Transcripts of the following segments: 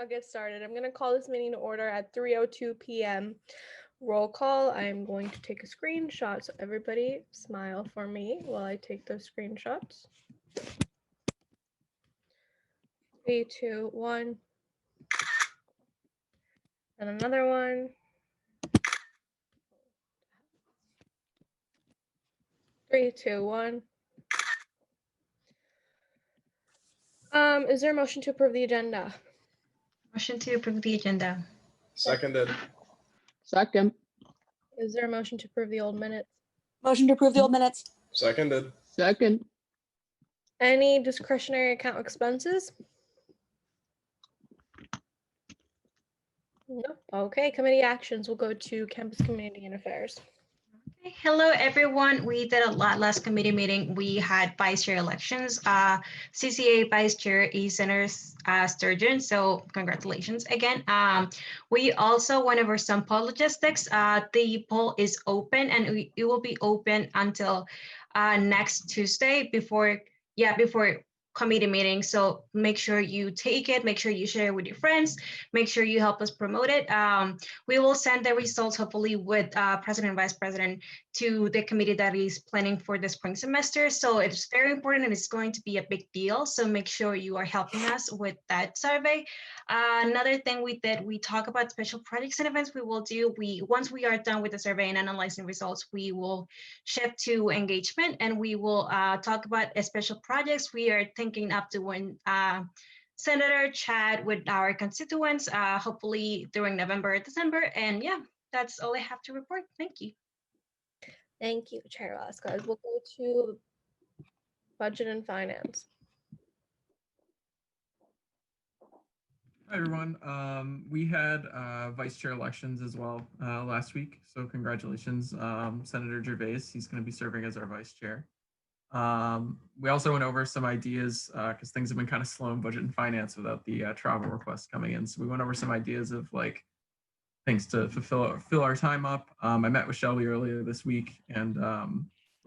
I'll get started. I'm going to call this meeting to order at 3:02 p.m. Roll call. I'm going to take a screenshot, so everybody smile for me while I take those screenshots. 3, 2, 1. And another one. 3, 2, 1. Is there a motion to approve the agenda? Motion to approve the agenda. Seconded. Second. Is there a motion to approve the old minutes? Motion to approve the old minutes. Seconded. Second. Any discretionary account expenses? Nope. Okay, committee actions will go to Campus Community and Affairs. Okay, hello, everyone. We did a lot last committee meeting. We had vice chair elections. CCA vice chair is Senator Sturgeon, so congratulations again. We also went over some poll logistics. The poll is open and it will be open until next Tuesday before committee meeting. So make sure you take it, make sure you share it with your friends, make sure you help us promote it. We will send the results hopefully with President and Vice President to the committee that is planning for the spring semester. So it's very important and it's going to be a big deal. So make sure you are helping us with that survey. Another thing we did, we talk about special projects and events we will do. Once we are done with the survey and analyzing results, we will shift to engagement and we will talk about special projects. We are thinking up to when Senator chat with our constituents, hopefully during November or December. And yeah, that's all I have to report. Thank you. Thank you, Chair Vasquez. We'll go to Budget and Finance. Hi, everyone. We had vice chair elections as well last week. So congratulations, Senator Gervais. He's going to be serving as our vice chair. We also went over some ideas because things have been kind of slow in budget and finance without the travel requests coming in. So we went over some ideas of like things to fill our time up. I met with Shelby earlier this week and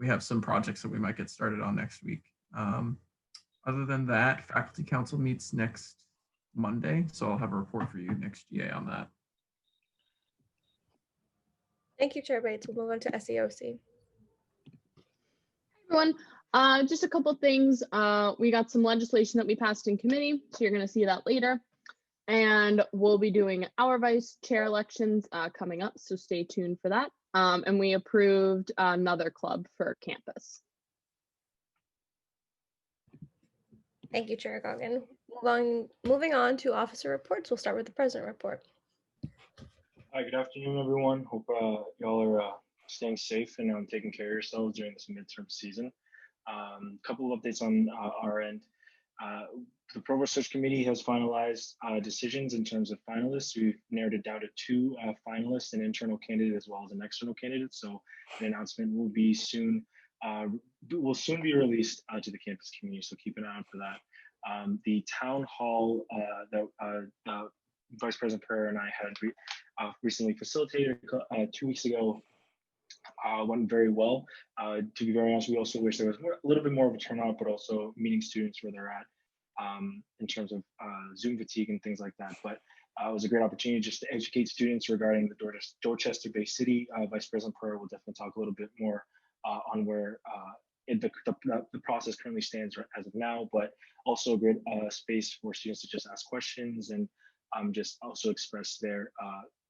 we have some projects that we might get started on next week. Other than that, faculty council meets next Monday, so I'll have a report for you next GA on that. Thank you, Chair Bates. We'll move on to SEOC. Everyone, just a couple things. We got some legislation that we passed in committee, so you're going to see that later. And we'll be doing our vice chair elections coming up, so stay tuned for that. And we approved another club for campus. Thank you, Chair Goggin. Moving on to officer reports. We'll start with the president report. Hi, good afternoon, everyone. Hope y'all are staying safe and taking care of yourselves during this midterm season. A couple of updates on our end. The Provost Search Committee has finalized decisions in terms of finalists. We've narrowed it down to 2 finalists, an internal candidate as well as an external candidate. So an announcement will soon be released to the campus community. So keep an eye out for that. The town hall that Vice President Pereira and I had recently facilitated 2 weeks ago went very well. To be very honest, we also wish there was a little bit more of a turnout, but also meeting students where they're at in terms of Zoom fatigue and things like that. But it was a great opportunity just to educate students regarding the Dorchester Bay City. Vice President Pereira will definitely talk a little bit more on where the process currently stands as of now, but also a great space for students to just ask questions and just also express their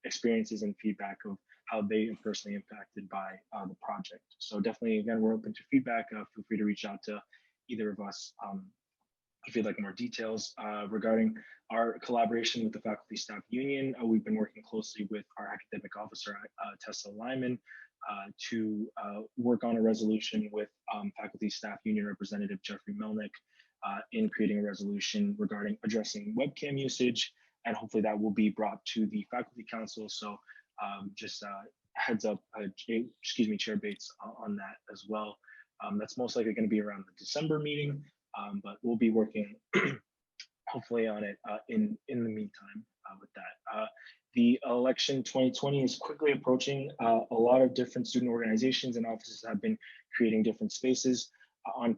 experiences and feedback of how they are personally impacted by the project. So definitely, again, we're open to feedback. Feel free to reach out to either of us if you'd like more details regarding our collaboration with the Faculty Staff Union. We've been working closely with our academic officer, Tessa Lyman, to work on a resolution with Faculty Staff Union Representative Jeffrey Melnick in creating a resolution regarding addressing webcam usage, and hopefully that will be brought to the Faculty Council. So just heads up, Chair Bates on that as well. That's most likely going to be around the December meeting, but we'll be working hopefully on it in the meantime with that. The election 2020 is quickly approaching. A lot of different student organizations and offices have been creating different spaces on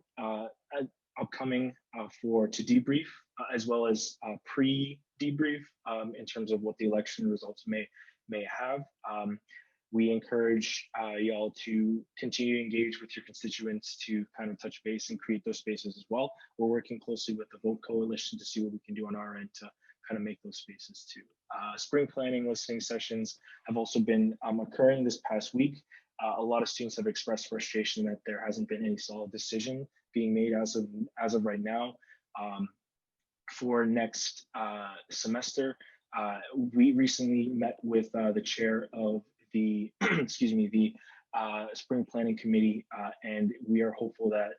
upcoming to debrief as well as pre-debrief in terms of what the election results may have. We encourage y'all to continue to engage with your constituents to kind of touch base and create those spaces as well. We're working closely with the Vote Coalition to see what we can do on our end to kind of make those spaces too. Spring planning listening sessions have also been occurring this past week. A lot of students have expressed frustration that there hasn't been any solid decision being made as of right now. For next semester, we recently met with the chair of the the spring planning committee, and we are hopeful that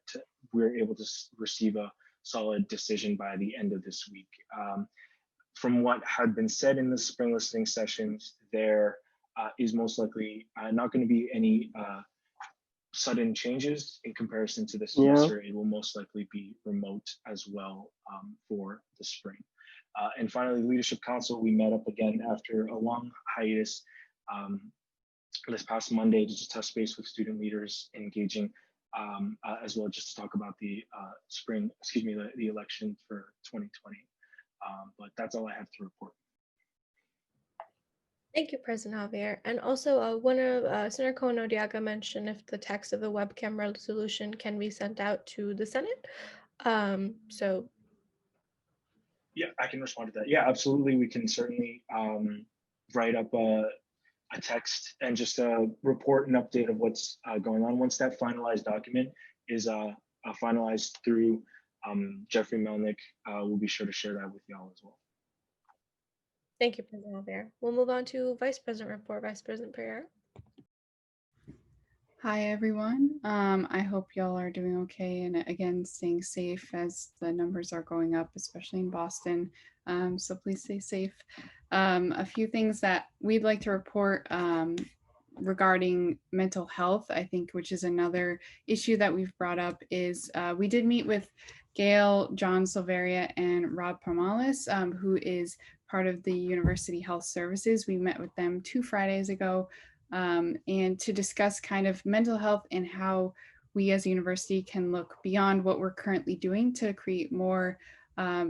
we're able to receive a solid decision by the end of this week. From what had been said in the spring listening sessions, there is most likely not going to be any sudden changes in comparison to this semester. It will most likely be remote as well for the spring. And finally, Leadership Council, we met up again after a long hiatus this past Monday to just touch base with student leaders, engaging as well, just to talk about the the election for 2020. But that's all I have to report. Thank you, President Javier. And also, one of Senator Cohen-Odiaga mentioned if the text of the webcam resolution can be sent out to the Senate. So. Yeah, I can respond to that. Yeah, absolutely. We can certainly write up a text and just report an update of what's going on. Once that finalized document is finalized through Jeffrey Melnick, we'll be sure to share that with y'all as well. Thank you, President Javier. We'll move on to Vice President report. Vice President Pereira. Hi, everyone. I hope y'all are doing okay and again, staying safe as the numbers are going up, especially in Boston. So please stay safe. A few things that we'd like to report regarding mental health, I think, which is another issue that we've brought up, is we did meet with Gail, John Silveria, and Rob Pomalis, who is part of the University Health Services. We met with them 2 Fridays ago, and to discuss kind of mental health and how we as a university can look beyond what we're currently doing to create more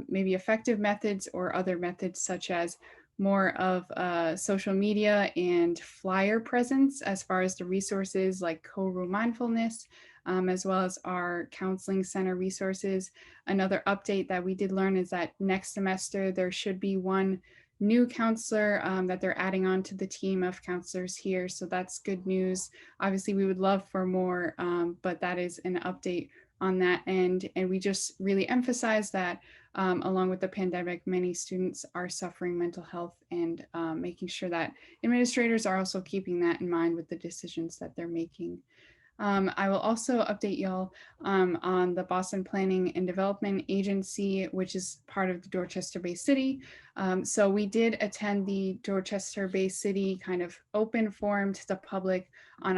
maybe effective methods or other methods such as more of social media and flyer presence as far as the resources like Co-Room Mindfulness, as well as our counseling center resources. Another update that we did learn is that next semester there should be one new counselor that they're adding on to the team of counselors here. So that's good news. Obviously, we would love for more, but that is an update on that end. And we just really emphasize that along with the pandemic, many students are suffering mental health, and making sure that administrators are also keeping that in mind with the decisions that they're making. I will also update y'all on the Boston Planning and Development Agency, which is part of the Dorchester Bay City. So we did attend the Dorchester Bay City kind of open forum to the public on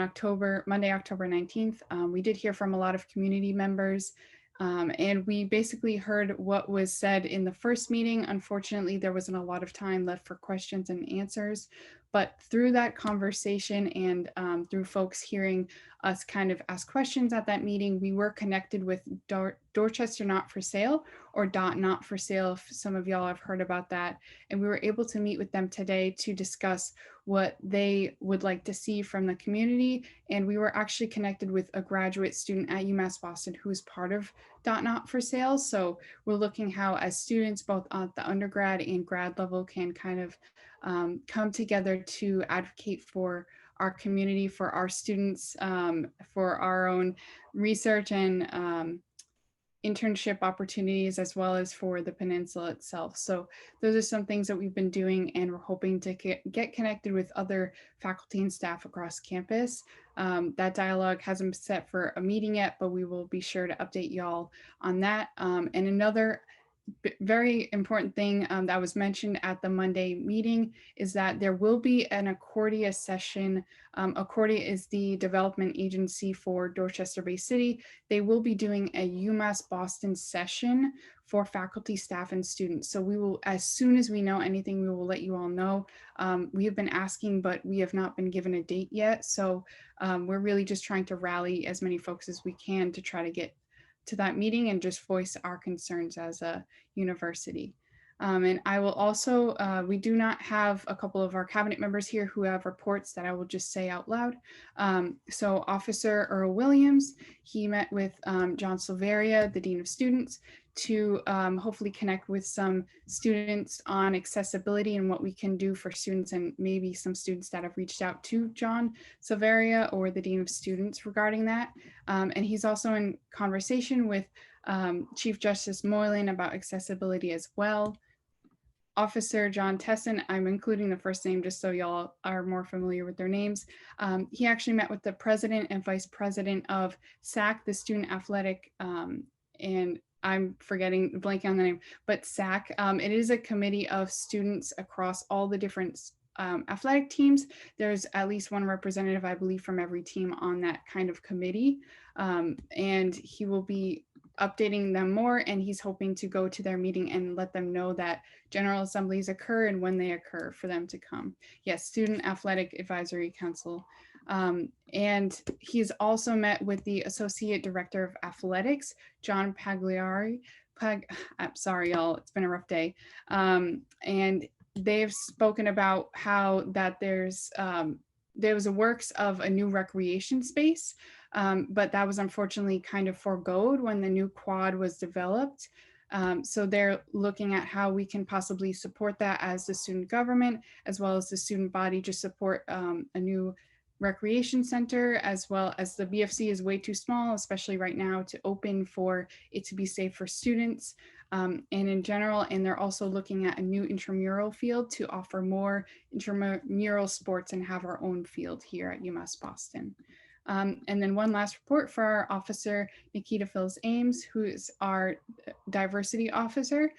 Monday, October 19th. We did hear from a lot of community members, and we basically heard what was said in the first meeting. Unfortunately, there wasn't a lot of time left for questions and answers. But through that conversation and through folks hearing us kind of ask questions at that meeting, we were connected with Dorchester Not for Sale, or DOT Not for Sale, if some of y'all have heard about that. And we were able to meet with them today to discuss what they would like to see from the community. And we were actually connected with a graduate student at UMass Boston who is part of DOT Not for Sale. So we're looking how as students, both at the undergrad and grad level, can kind of come together to advocate for our community, for our students, for our own research and internship opportunities, as well as for the peninsula itself. So those are some things that we've been doing, and we're hoping to get connected with other faculty and staff across campus. That dialogue hasn't been set for a meeting yet, but we will be sure to update y'all on that. And another very important thing that was mentioned at the Monday meeting is that there will be an Accordia session. Accordia is the development agency for Dorchester Bay City. They will be doing a UMass Boston session for faculty, staff, and students. So we will, as soon as we know anything, we will let you all know. We have been asking, but we have not been given a date yet. So we're really just trying to rally as many folks as we can to try to get to that meeting and just voice our concerns as a university. And I will also, we do not have a couple of our cabinet members here who have reports that I will just say out loud. So Officer Earl Williams, he met with John Silveria, the Dean of Students, to hopefully connect with some students on accessibility and what we can do for students, and maybe some students that have reached out to John Silveria or the Dean of Students regarding that. And he's also in conversation with Chief Justice Moylan about accessibility as well. Officer John Tesson, I'm including the first name just so y'all are more familiar with their names. He actually met with the president and vice president of SAC, the Student Athletic, and I'm blanking on the name, but SAC. It is a committee of students across all the different athletic teams. There's at least one representative, I believe, from every team on that kind of committee. And he will be updating them more, and he's hoping to go to their meeting and let them know that general assemblies occur and when they occur for them to come. Yes, Student Athletic Advisory Council. And he's also met with the Associate Director of Athletics, John Pagliari. I'm sorry, y'all, it's been a rough day. And they've spoken about how that there was a works of a new recreation space, but that was unfortunately kind of foregoed when the new quad was developed. So they're looking at how we can possibly support that as the student government, as well as the student body, to support a new recreation center, as well as the BFC is way too small, especially right now, to open for it to be safe for students. And in general, and they're also looking at a new intramural field to offer more intramural sports and have our own field here at UMass Boston. And then one last report for our officer, Nikita Phils Ames, who is our diversity officer.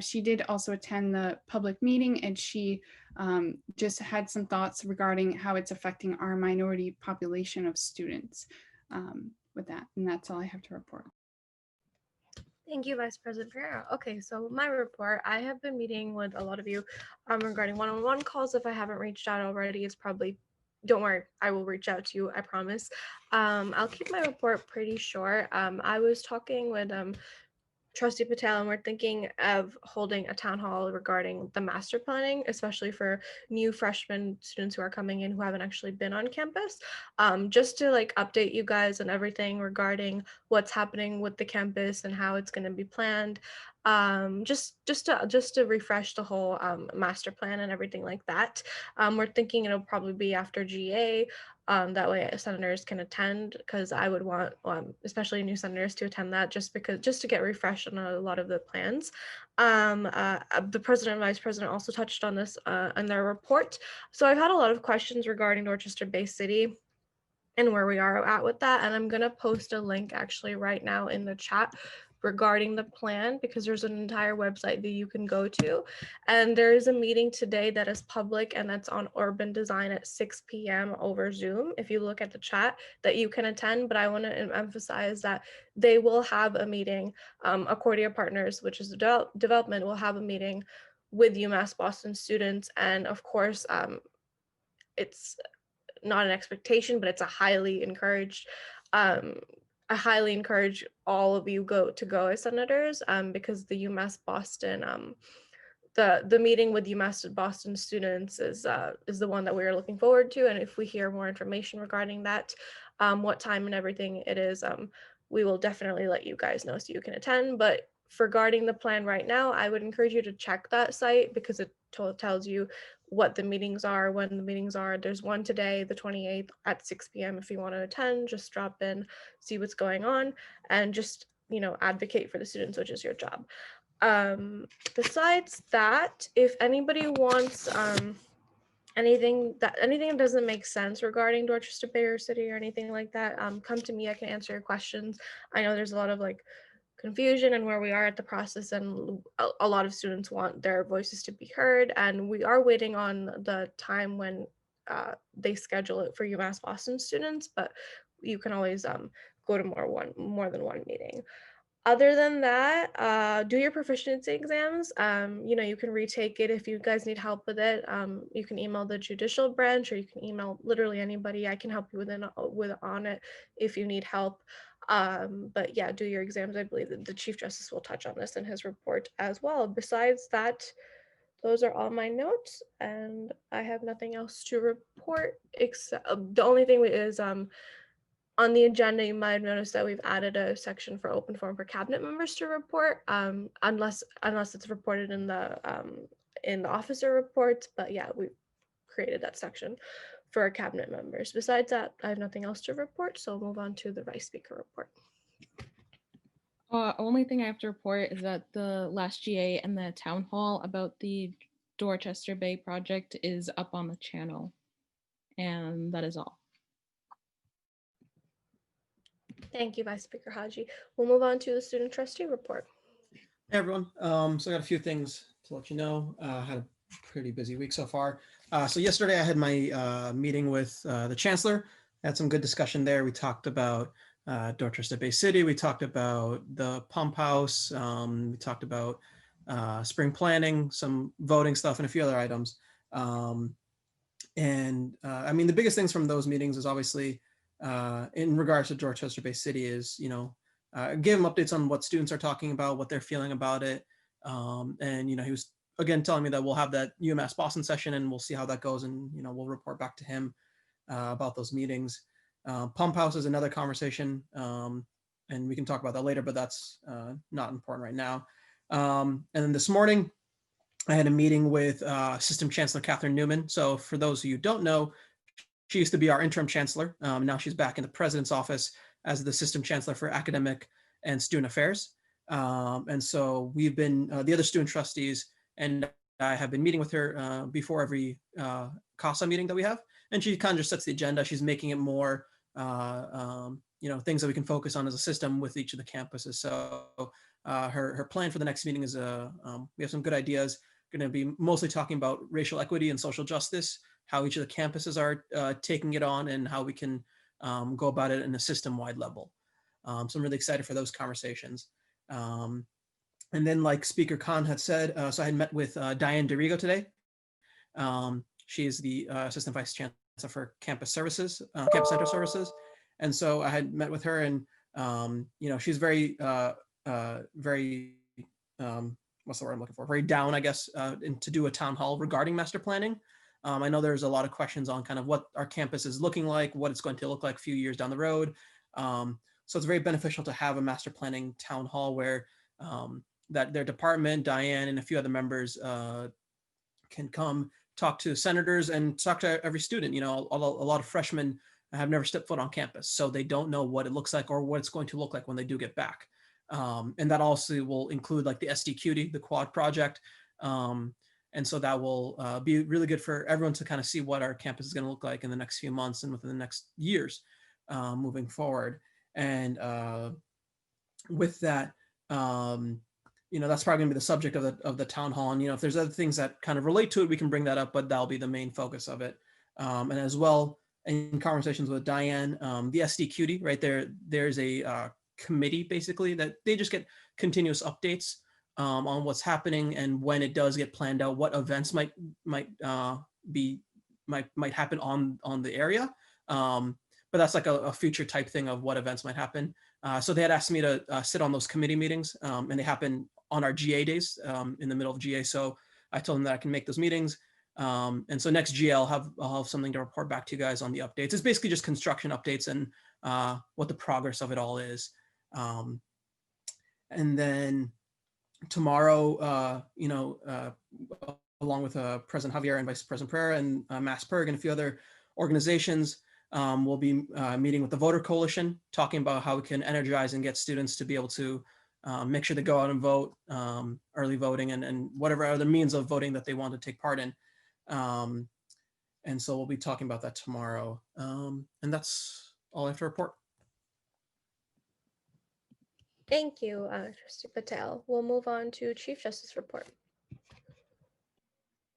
She did also attend the public meeting, and she just had some thoughts regarding how it's affecting our minority population of students with that. And that's all I have to report. Thank you, Vice President Pereira. Okay, so my report, I have been meeting with a lot of you regarding one-on-one calls. If I haven't reached out already, it's probably, don't worry, I will reach out to you, I promise. I'll keep my report pretty short. I was talking with Trustee Patel, and we're thinking of holding a town hall regarding the master planning, especially for new freshman students who are coming in who haven't actually been on campus, just to like update you guys and everything regarding what's happening with the campus and how it's going to be planned, just to refresh the whole master plan and everything like that. We're thinking it'll probably be after GA. That way senators can attend, because I would want especially new senators to attend that, just to get refreshed on a lot of the plans. The president and vice president also touched on this in their report. So I've had a lot of questions regarding Dorchester Bay City and where we are at with that. And I'm going to post a link actually right now in the chat regarding the plan, because there's an entire website that you can go to. And there is a meeting today that is public, and that's on urban design at 6 p.m. over Zoom. If you look at the chat, that you can attend, but I want to emphasize that they will have a meeting. Accordia Partners, which is the development, will have a meeting with UMass Boston students. And of course, it's not an expectation, but it's a highly encouraged. I highly encourage all of you go as senators, because the UMass Boston, the meeting with UMass Boston students is the one that we're looking forward to. And if we hear more information regarding that, what time and everything it is, we will definitely let you guys know so you can attend. But regarding the plan right now, I would encourage you to check that site, because it tells you what the meetings are, when the meetings are. There's one today, the 28th at 6 p.m. If you want to attend, just drop in, see what's going on, and just, advocate for the students, which is your job. Besides that, if anybody wants anything that doesn't make sense regarding Dorchester Bay City or anything like that, come to me. I can answer your questions. I know there's a lot of confusion and where we are at the process, and a lot of students want their voices to be heard, and we are waiting on the time when they schedule it for UMass Boston students, but you can always go to more than one meeting. Other than that, do your proficiency exams. You can retake it if you guys need help with it. You can email the judicial branch, or you can email literally anybody. I can help you on it if you need help. But yeah, do your exams. I believe that the Chief Justice will touch on this in his report as well. Besides that, those are all my notes, and I have nothing else to report except the only thing is on the agenda, you might have noticed that we've added a section for open forum for cabinet members to report, unless it's reported in the officer reports. But yeah, we created that section for our cabinet members. Besides that, I have nothing else to report, so I'll move on to the vice speaker report. Only thing I have to report is that the last GA and the town hall about the Dorchester Bay project is up on the channel. And that is all. Thank you, Vice Speaker Haji. We'll move on to the student trustee report. Hey everyone, so I got a few things to let you know. Had a pretty busy week so far. So yesterday I had my meeting with the chancellor. Had some good discussion there. We talked about Dorchester Bay City. We talked about the pump house. We talked about spring planning, some voting stuff, and a few other items. I mean, the biggest things from those meetings is obviously in regards to Dorchester Bay City is, give them updates on what students are talking about, what they're feeling about it. And, he was again telling me that we'll have that UMass Boston session and we'll see how that goes. And, we'll report back to him about those meetings. Pump house is another conversation, and we can talk about that later, but that's not important right now. And then this morning, I had a meeting with Assistant Chancellor Catherine Newman. So for those of you who don't know, she used to be our interim chancellor. Now she's back in the president's office as the Assistant Chancellor for Academic and Student Affairs. And so we've been, the other student trustees and I have been meeting with her before every CASA meeting that we have. And she kind of just sets the agenda. She's making it more, things that we can focus on as a system with each of the campuses. So her plan for the next meeting is we have some good ideas. Going to be mostly talking about racial equity and social justice, how each of the campuses are taking it on, and how we can go about it in a system-wide level. So I'm really excited for those conversations. And then, like Speaker Khan had said, so I had met with Diane DeRigo today. She is the Assistant Vice Chancellor for Campus Services, Campus Center Services. And so I had met with her, and she's very, what's the word I'm looking for? Very down, I guess, to do a town hall regarding master planning. I know there's a lot of questions on kind of what our campus is looking like, what it's going to look like a few years down the road. So it's very beneficial to have a master planning town hall where that their department, Diane, and a few other members can come talk to senators and talk to every student. A lot of freshmen have never stepped foot on campus, so they don't know what it looks like or what it's going to look like when they do get back. And that also will include like the SDQD, the quad project. And so that will be really good for everyone to kind of see what our campus is going to look like in the next few months and within the next years moving forward. And with that, that's probably going to be the subject of the town hall. And, if there's other things that kind of relate to it, we can bring that up, but that'll be the main focus of it. And as well, in conversations with Diane, the SDQD, right there's a committee basically that they just get continuous updates on what's happening, and when it does get planned out, what events might happen on the area. But that's like a future type thing of what events might happen. So they had asked me to sit on those committee meetings, and they happen on our GA days in the middle of GA. So I told them that I can make those meetings. And so next GA, I'll have something to report back to you guys on the updates. It's basically just construction updates and what the progress of it all is. And then tomorrow, along with President Javier and Vice President Pereira and MassPIRG and a few other organizations, we'll be meeting with the Voter Coalition, talking about how we can energize and get students to be able to make sure they go out and vote, early voting, and whatever other means of voting that they want to take part in. And so we'll be talking about that tomorrow. And that's all I have to report. Thank you, Trustee Patel. We'll move on to Chief Justice report.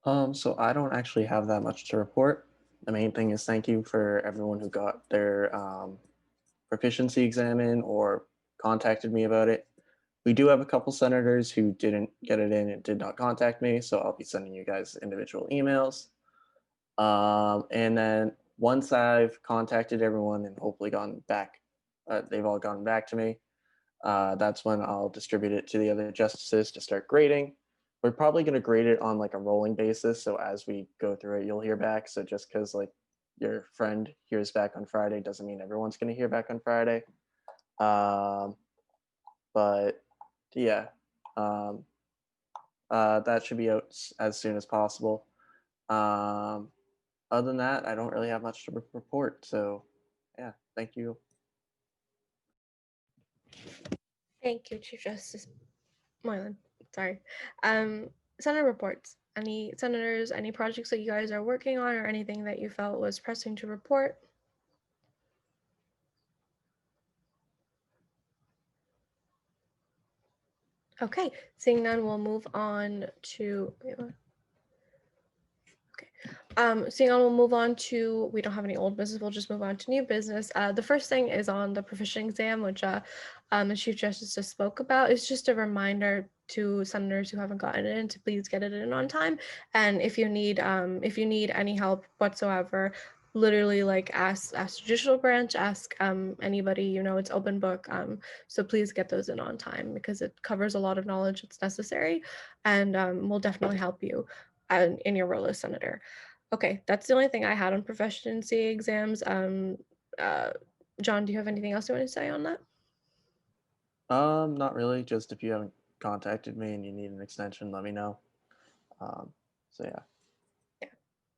So I don't actually have that much to report. The main thing is thank you for everyone who got their proficiency exam in or contacted me about it. We do have a couple senators who didn't get it in and did not contact me, so I'll be sending you guys individual emails. And then once I've contacted everyone and hopefully gotten back they've all gotten back to me. That's when I'll distribute it to the other justices to start grading. We're probably going to grade it on like a rolling basis. So as we go through it, you'll hear back. So just because like your friend hears back on Friday doesn't mean everyone's going to hear back on Friday. But yeah, that should be out as soon as possible. Other than that, I don't really have much to report. So yeah, thank you. Thank you, Chief Justice Moylan. Sorry. Senator reports. Any senators, any projects that you guys are working on or anything that you felt was pressing to report? Okay, seeing none, we'll move on to, seeing none, we'll move on to, we don't have any old business, we'll just move on to new business. The first thing is on the proficiency exam, which the Chief Justice just spoke about. It's just a reminder to senators who haven't gotten it in to please get it in on time. And if you need any help whatsoever, literally like ask judicial branch, ask anybody, you know, it's open book. So please get those in on time because it covers a lot of knowledge that's necessary and will definitely help you in your role as senator. Okay, that's the only thing I had on proficiency exams. John, do you have anything else you want to say on that? Not really. Just if you haven't contacted me and you need an extension, let me know. So yeah. Yeah.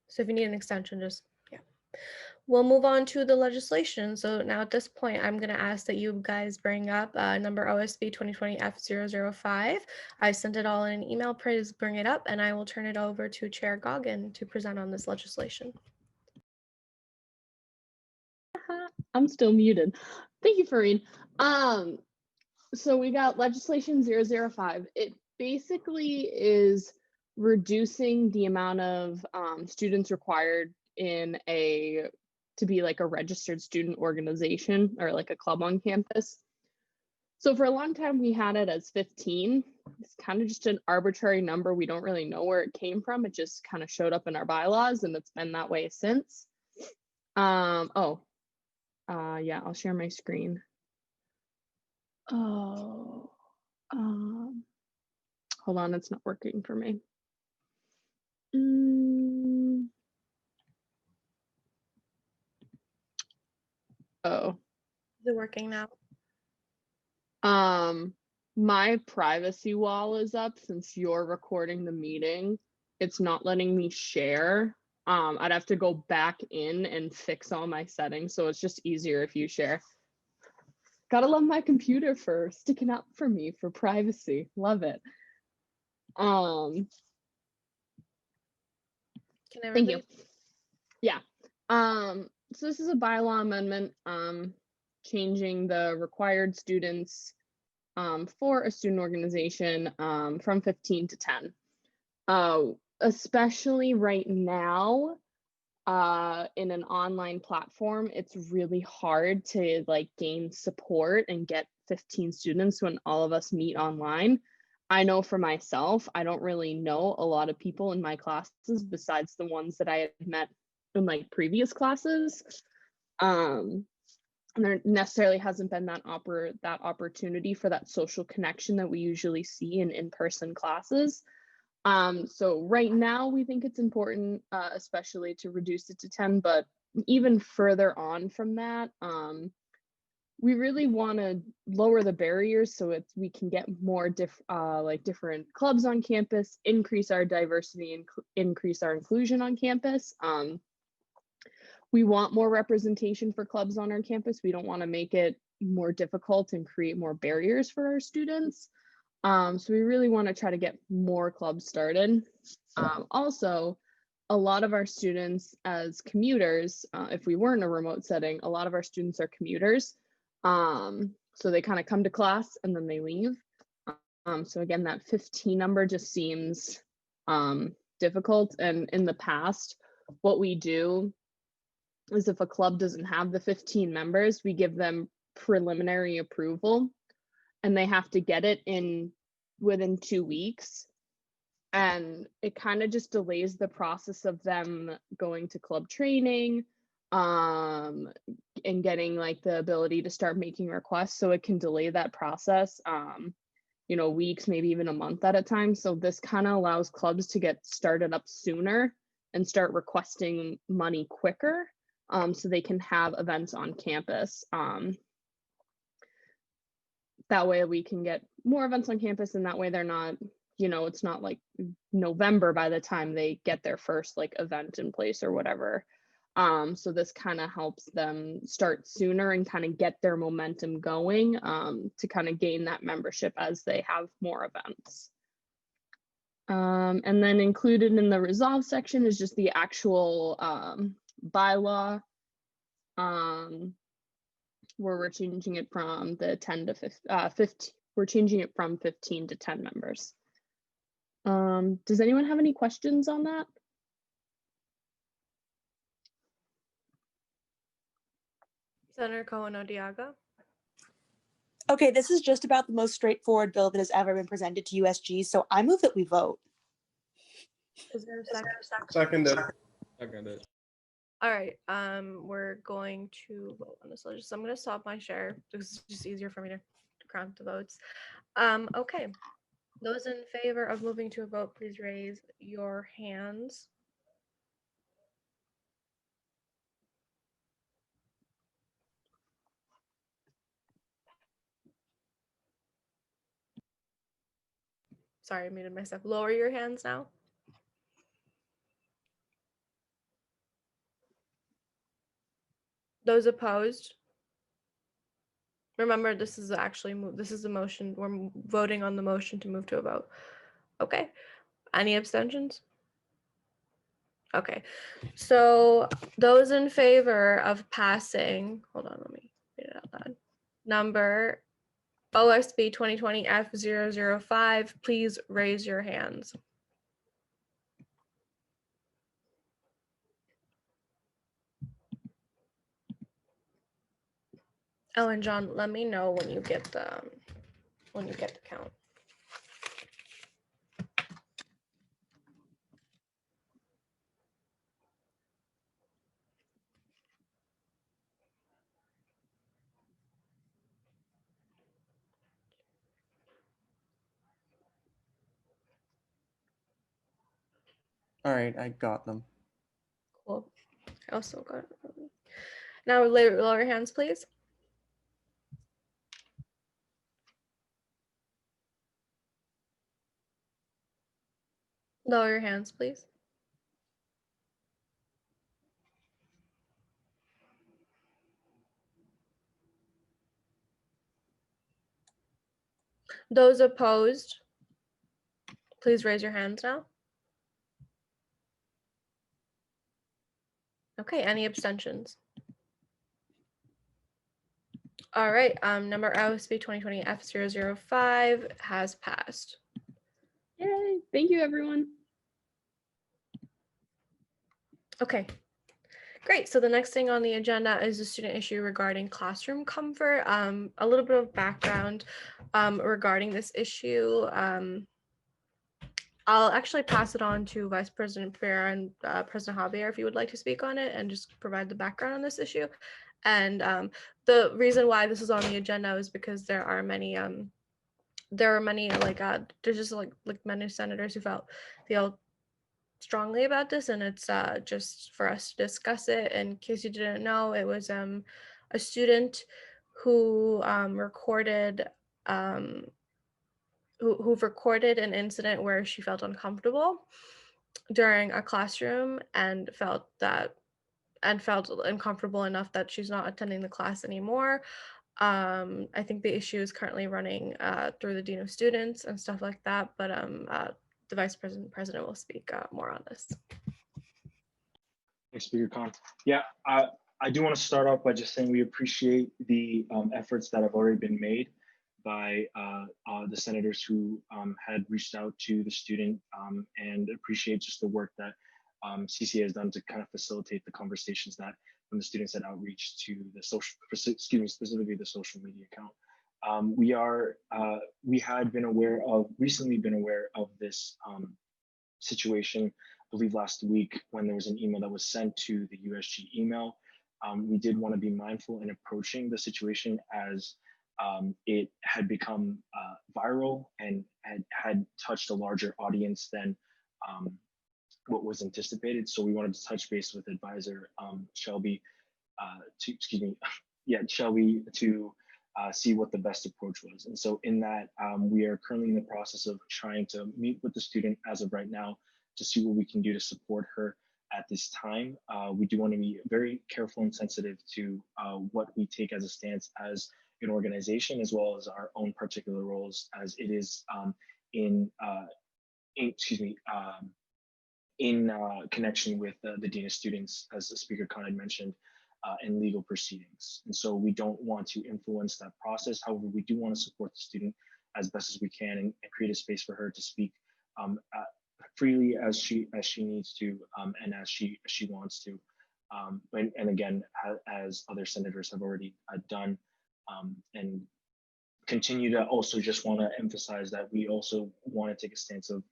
So if you need an extension, just yeah. We'll move on to the legislation. So now at this point, I'm going to ask that you guys bring up number OSB 2020-F005. I sent it all in an email. Please bring it up, and I will turn it over to Chair Goggin to present on this legislation. I'm still muted. Thank you, Fareed. So we got legislation 005. It basically is reducing the amount of students required in to be like a registered student organization or like a club on campus. So for a long time we had it as 15. It's kind of just an arbitrary number. We don't really know where it came from. It just kind of showed up in our bylaws and it's been that way since. Yeah, I'll share my screen. Oh, hold on, it's not working for me. Oh. Is it working now? My privacy wall is up since you're recording the meeting. It's not letting me share. I'd have to go back in and fix all my settings, so it's just easier if you share. Gotta love my computer for sticking up for me for privacy. Love it. Thank you. Yeah. So this is a bylaw amendment, changing the required students for a student organization from 15 to 10. Especially right now, in an online platform, it's really hard to like gain support and get 15 students when all of us meet online. I know for myself, I don't really know a lot of people in my classes besides the ones that I had met in like previous classes. And there necessarily hasn't been that opportunity for that social connection that we usually see in in-person classes. So right now we think it's important, especially to reduce it to 10, but even further on from that, we really want to lower the barriers so we can get more different clubs on campus, increase our diversity and increase our inclusion on campus. We want more representation for clubs on our campus. We don't want to make it more difficult and create more barriers for our students. So we really want to try to get more clubs started. Also, a lot of our students as commuters, if we were in a remote setting, a lot of our students are commuters. So they kind of come to class and then they leave. So again, that 15 number just seems difficult. And in the past, what we do is if a club doesn't have the 15 members, we give them preliminary approval and they have to get it within 2 weeks. And it kind of just delays the process of them going to club training, and getting like the ability to start making requests, so it can delay that process, weeks, maybe even a month at a time. So this kind of allows clubs to get started up sooner and start requesting money quicker, so they can have events on campus. That way we can get more events on campus, and that way they're not, it's not like November by the time they get their first like event in place or whatever. So this kind of helps them start sooner and kind of get their momentum going, to kind of gain that membership as they have more events. And then included in the resolve section is just the actual bylaw, where we're changing it from the 10 to 15. We're changing it from 15 to 10 members. Does anyone have any questions on that? Senator Cohen-Odiaga. Okay, this is just about the most straightforward bill that has ever been presented to USG, so I move that we vote. Is there a second? Seconded. Seconded. All right, we're going to vote on this. So I'm going to stop my share because it's just easier for me to count the votes. Okay, those in favor of moving to a vote, please raise your hands. Sorry, I muted myself. Lower your hands now. Those opposed? Remember, this is actually this is the motion. We're voting on the motion to move to a vote. Okay. Any abstentions? Okay. So those in favor of passing, hold on, let me read it out loud. Number OSB 2020 F005, please raise your hands. Oh, and John, let me know when you get the count. All right, I got them. Cool. I also got it. Now lower your hands, please. Lower your hands, please. Those opposed, please raise your hands now. Okay, any abstentions? All right, number OSB 2020 F005 has passed. Yay, thank you, everyone. Okay, great. So the next thing on the agenda is a student issue regarding classroom comfort. A little bit of background regarding this issue. I'll actually pass it on to Vice President Pereira and President Javier if you would like to speak on it and just provide the background on this issue. And the reason why this is on the agenda is because there are many like there's just like many senators who feel strongly about this, and it's just for us to discuss it. In case you didn't know, it was a student who recorded who recorded an incident where she felt uncomfortable during a classroom and felt uncomfortable enough that she's not attending the class anymore. I think the issue is currently running through the Dean of Students and stuff like that, but the Vice President will speak more on this. Thanks, Speaker Khan. Yeah, I do want to start off by just saying we appreciate the efforts that have already been made by the senators who had reached out to the student, and appreciate just the work that CCA has done to kind of facilitate the conversations that when the students had outreach to the specifically the social media account. We had recently been aware of this situation, I believe last week, when there was an email that was sent to the USG email we did want to be mindful in approaching the situation as it had become viral and had touched a larger audience than what was anticipated. So we wanted to touch base with advisor Shelby Shelby to see what the best approach was. And so in that, we are currently in the process of trying to meet with the student as of right now to see what we can do to support her at this time. We do want to be very careful and sensitive to what we take as a stance as an organization, as well as our own particular roles, as it is in connection with the Dean of Students, as Speaker Khan had mentioned, in legal proceedings. And so we don't want to influence that process. However, we do want to support the student as best as we can and create a space for her to speak freely as she needs to and as she wants to. And again, as other senators have already done, and continue to also just want to emphasize that we also want to take a stance of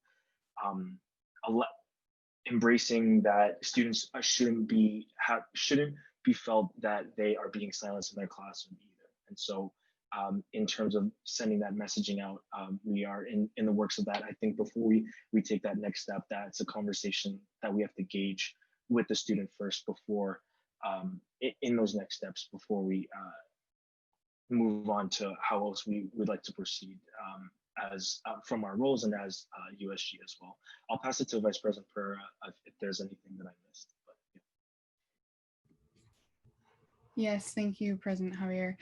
embracing that students shouldn't be felt that they are being silenced in their classroom either. And so in terms of sending that messaging out, we are in the works of that. I think before we take that next step, that's a conversation that we have to gauge with the student first before in those next steps before we move on to how else we would like to proceed as from our roles and as USG as well. I'll pass it to Vice President Pereira if there's anything that I missed. But, yeah. Yes, thank you, President Javier.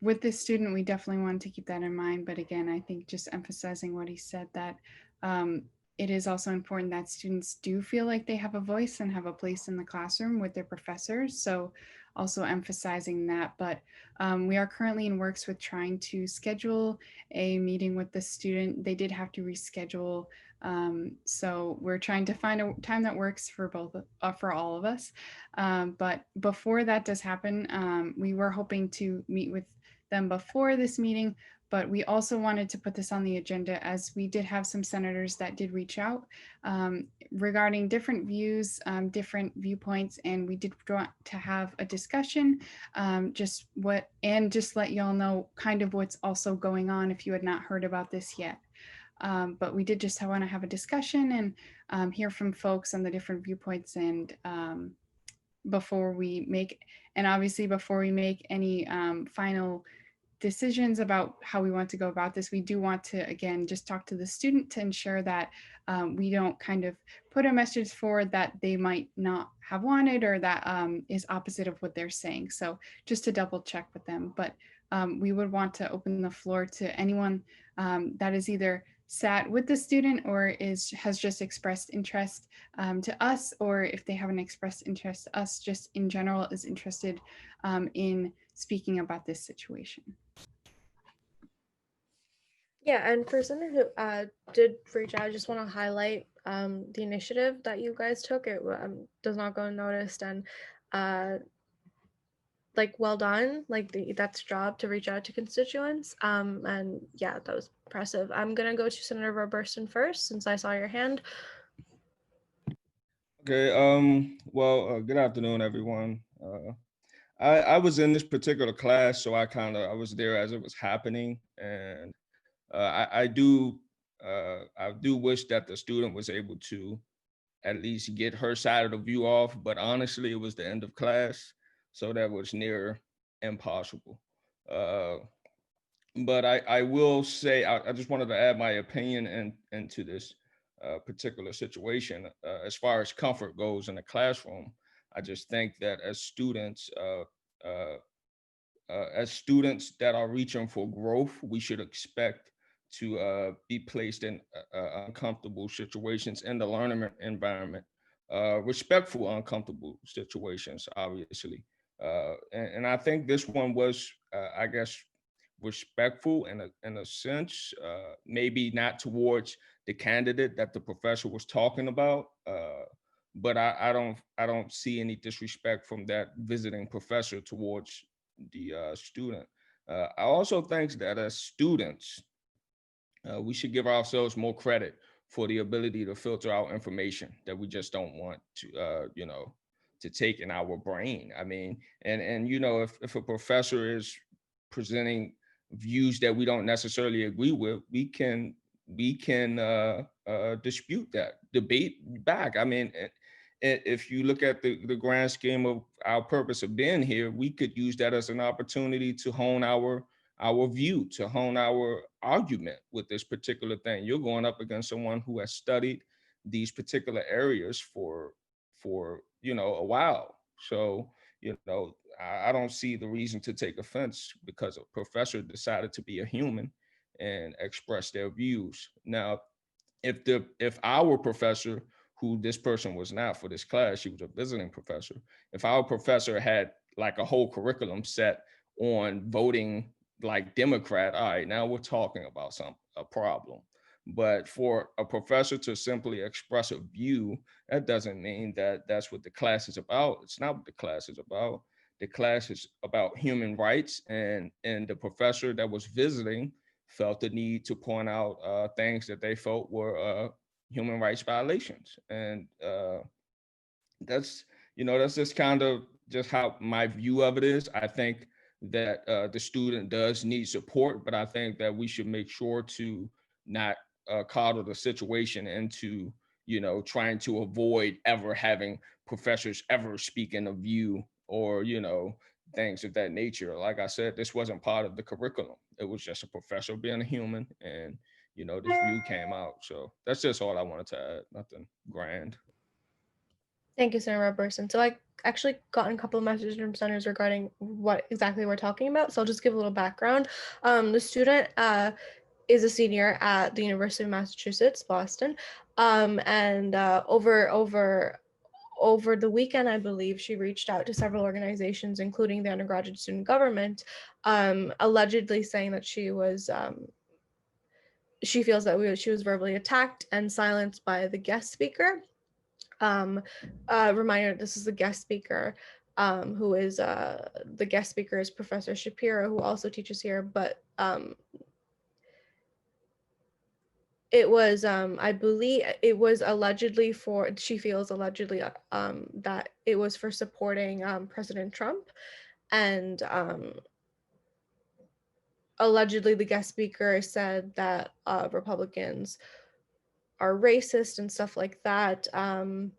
With this student, we definitely wanted to keep that in mind. But again, I think just emphasizing what he said, that it is also important that students do feel like they have a voice and have a place in the classroom with their professors. So also emphasizing that, but we are currently in works with trying to schedule a meeting with the student. They did have to reschedule. So we're trying to find a time that works for for all of us. But before that does happen, we were hoping to meet with them before this meeting, but we also wanted to put this on the agenda as we did have some senators that did reach out regarding different views, different viewpoints, and we did want to have a discussion, just let y'all know kind of what's also going on if you had not heard about this yet. But we did just want to have a discussion and hear from folks on the different viewpoints, and before we make any final decisions about how we want to go about this, we do want to, again, just talk to the student to ensure that we don't kind of put a message forward that they might not have wanted or that is opposite of what they're saying. So just to double check with them. But we would want to open the floor to anyone that is either sat with the student or has just expressed interest to us, or if they haven't expressed interest to us, just in general is interested in speaking about this situation. Yeah, and for someone who did reach out, I just want to highlight the initiative that you guys took. It does not go unnoticed, and well done. That's job to reach out to constituents. And yeah, that was impressive. I'm gonna go to Senator Robertson first, since I saw your hand. Okay. Well, good afternoon, everyone. I was in this particular class, so I was there as it was happening, and I do wish that the student was able to at least get her side of the view off, but honestly, it was the end of class, so that was near impossible. But I will say, I just wanted to add my opinion into this particular situation. As far as comfort goes in the classroom, I just think that as students that are reaching for growth, we should expect to be placed in uncomfortable situations in the learning environment, respectful, uncomfortable situations, obviously. And I think this one was, I guess, respectful in a sense, maybe not towards the candidate that the professor was talking about, but I don't see any disrespect from that visiting professor towards the student. I also think that as students, we should give ourselves more credit for the ability to filter out information that we just don't want to to take in our brain. I mean, and you know, if a professor is presenting views that we don't necessarily agree with, we can dispute that, debate back. I mean, if you look at the grand scheme of our purpose of being here, we could use that as an opportunity to hone our view, to hone our argument with this particular thing. You're going up against someone who has studied these particular areas for you know, a while. So, you know, I don't see the reason to take offense because a professor decided to be a human and express their views. Now, if our professor, who this person was not for this class, she was a visiting professor, if our professor had like a whole curriculum set on voting like Democrat, all right, now we're talking about a problem. But for a professor to simply express a view, that doesn't mean that that's what the class is about. It's not what the class is about. The class is about human rights, and the professor that was visiting felt the need to point out things that they felt were human rights violations. And that's, you know, that's just kind of just how my view of it is. I think that the student does need support, but I think that we should make sure to not coddle the situation into, you know, trying to avoid ever having professors ever speaking a view or, you know, things of that nature. Like I said, this wasn't part of the curriculum. It was just a professor being a human, and, you know, this view came out. So that's just all I wanted to add, nothing grand. Thank you, Senator Robertson. So I actually gotten a couple of messages from senators regarding what exactly we're talking about. So I'll just give a little background. The student is a senior at the University of Massachusetts, Boston. And over the weekend, I believe, she reached out to several organizations, including the undergraduate student government, allegedly saying that she was she feels that she was verbally attacked and silenced by the guest speaker. Reminder, this is the guest speaker, who is the guest speaker is Professor Shapiro, who also teaches here, but it was I believe it was allegedly for, she feels allegedly that it was for supporting President Trump, and allegedly the guest speaker said that Republicans are racist and stuff like that. And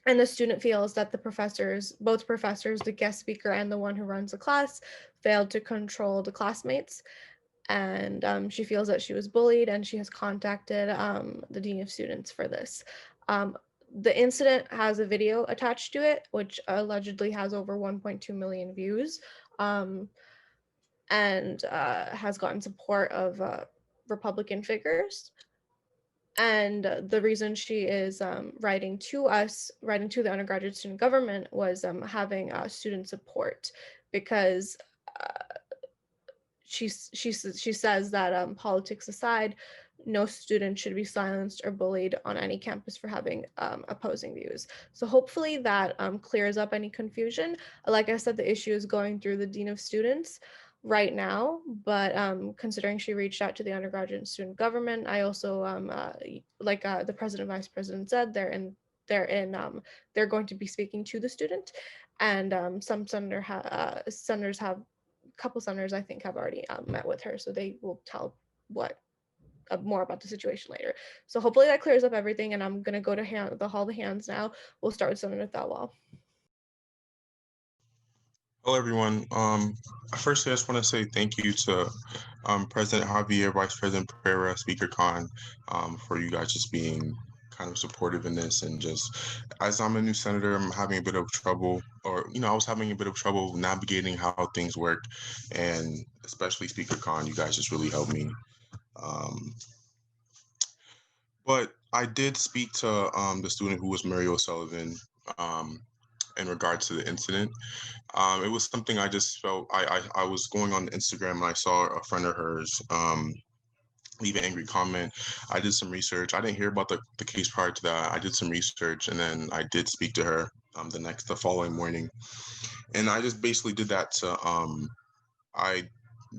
the student feels that both professors, the guest speaker and the one who runs the class, failed to control the classmates. And she feels that she was bullied, and she has contacted the Dean of Students for this. The incident has a video attached to it, which allegedly has over 1.2 million views, and has gotten support of Republican figures. And the reason she is writing to the undergraduate student government was having student support, because she says that politics aside, no student should be silenced or bullied on any campus for having opposing views. So hopefully that clears up any confusion. Like I said, the issue is going through the Dean of Students right now, but considering she reached out to the undergraduate student government, I also like the president vice president said, they're going to be speaking to the student, and some senators have, a couple senators I think have already met with her, so they will tell more about the situation later. So hopefully that clears up everything, and I'm gonna go to the hall of hands now. We'll start with Senator Thelwell. Hello, everyone. Firstly, I just want to say thank you to President Javier, Vice President Pereira, Speaker Khan, for you guys just being kind of supportive in this. And just as I'm a new senator, I'm having a bit of trouble, or, you know, I was having a bit of trouble navigating how things work. And especially Speaker Khan, you guys just really helped me. But I did speak to the student who was Mary O'Sullivan in regards to the incident. It was something I just felt, I was going on Instagram and I saw a friend of hers leave an angry comment. I did some research. I didn't hear about the case prior to that. I did some research, and then I did speak to her the following morning. And I just basically did that to, I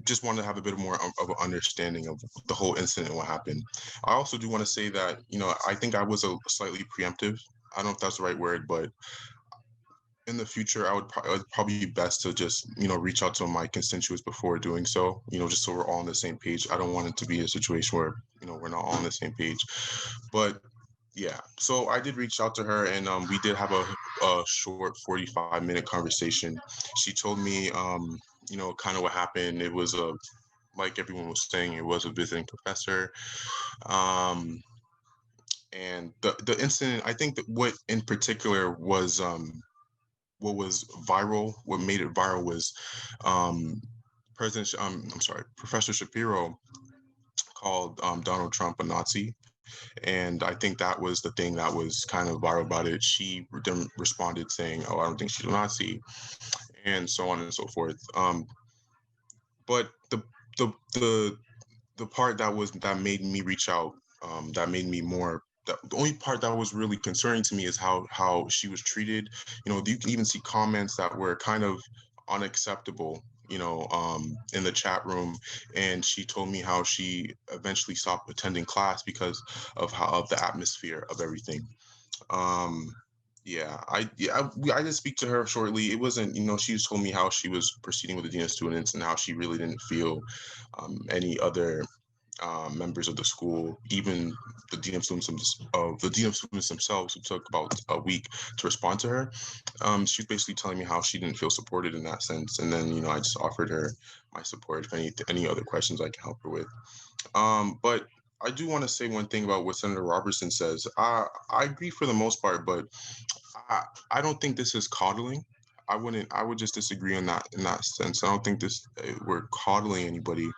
just wanted to have a bit more of an understanding of the whole incident and what happened. I also do want to say that, you know, I think I was slightly preemptive. I don't know if that's the right word, but in the future, it would probably be best to just, reach out to my constituents before doing so, just so we're all on the same page. I don't want it to be a situation where, we're not all on the same page. But yeah, so I did reach out to her, and we did have a short 45-minute conversation. She told me, kind of what happened. It was like everyone was saying, it was a visiting professor. And the incident, I think that what in particular was what was viral, what made it viral was Professor Shapiro called Donald Trump a Nazi. And I think that was the thing that was kind of viral about it. She then responded saying, "Oh, I don't think she's a Nazi," and so on and so forth. But the part that made me reach out, that made me more. The only part that was really concerning to me is how she was treated. You can even see comments that were kind of unacceptable, in the chat room. And she told me how she eventually stopped attending class because of the atmosphere of everything. I did speak to her shortly. It wasn't, she just told me how she was proceeding with the dean of students and how she really didn't feel any other members of the school, even the dean of students themselves, who took about a week to respond to her. She was basically telling me how she didn't feel supported in that sense. And then, I just offered her my support if any other questions I can help her with. But I do want to say one thing about what Senator Robertson says. I agree for the most part, but I don't think this is coddling. I would just disagree in that sense. I don't think we're coddling anybody.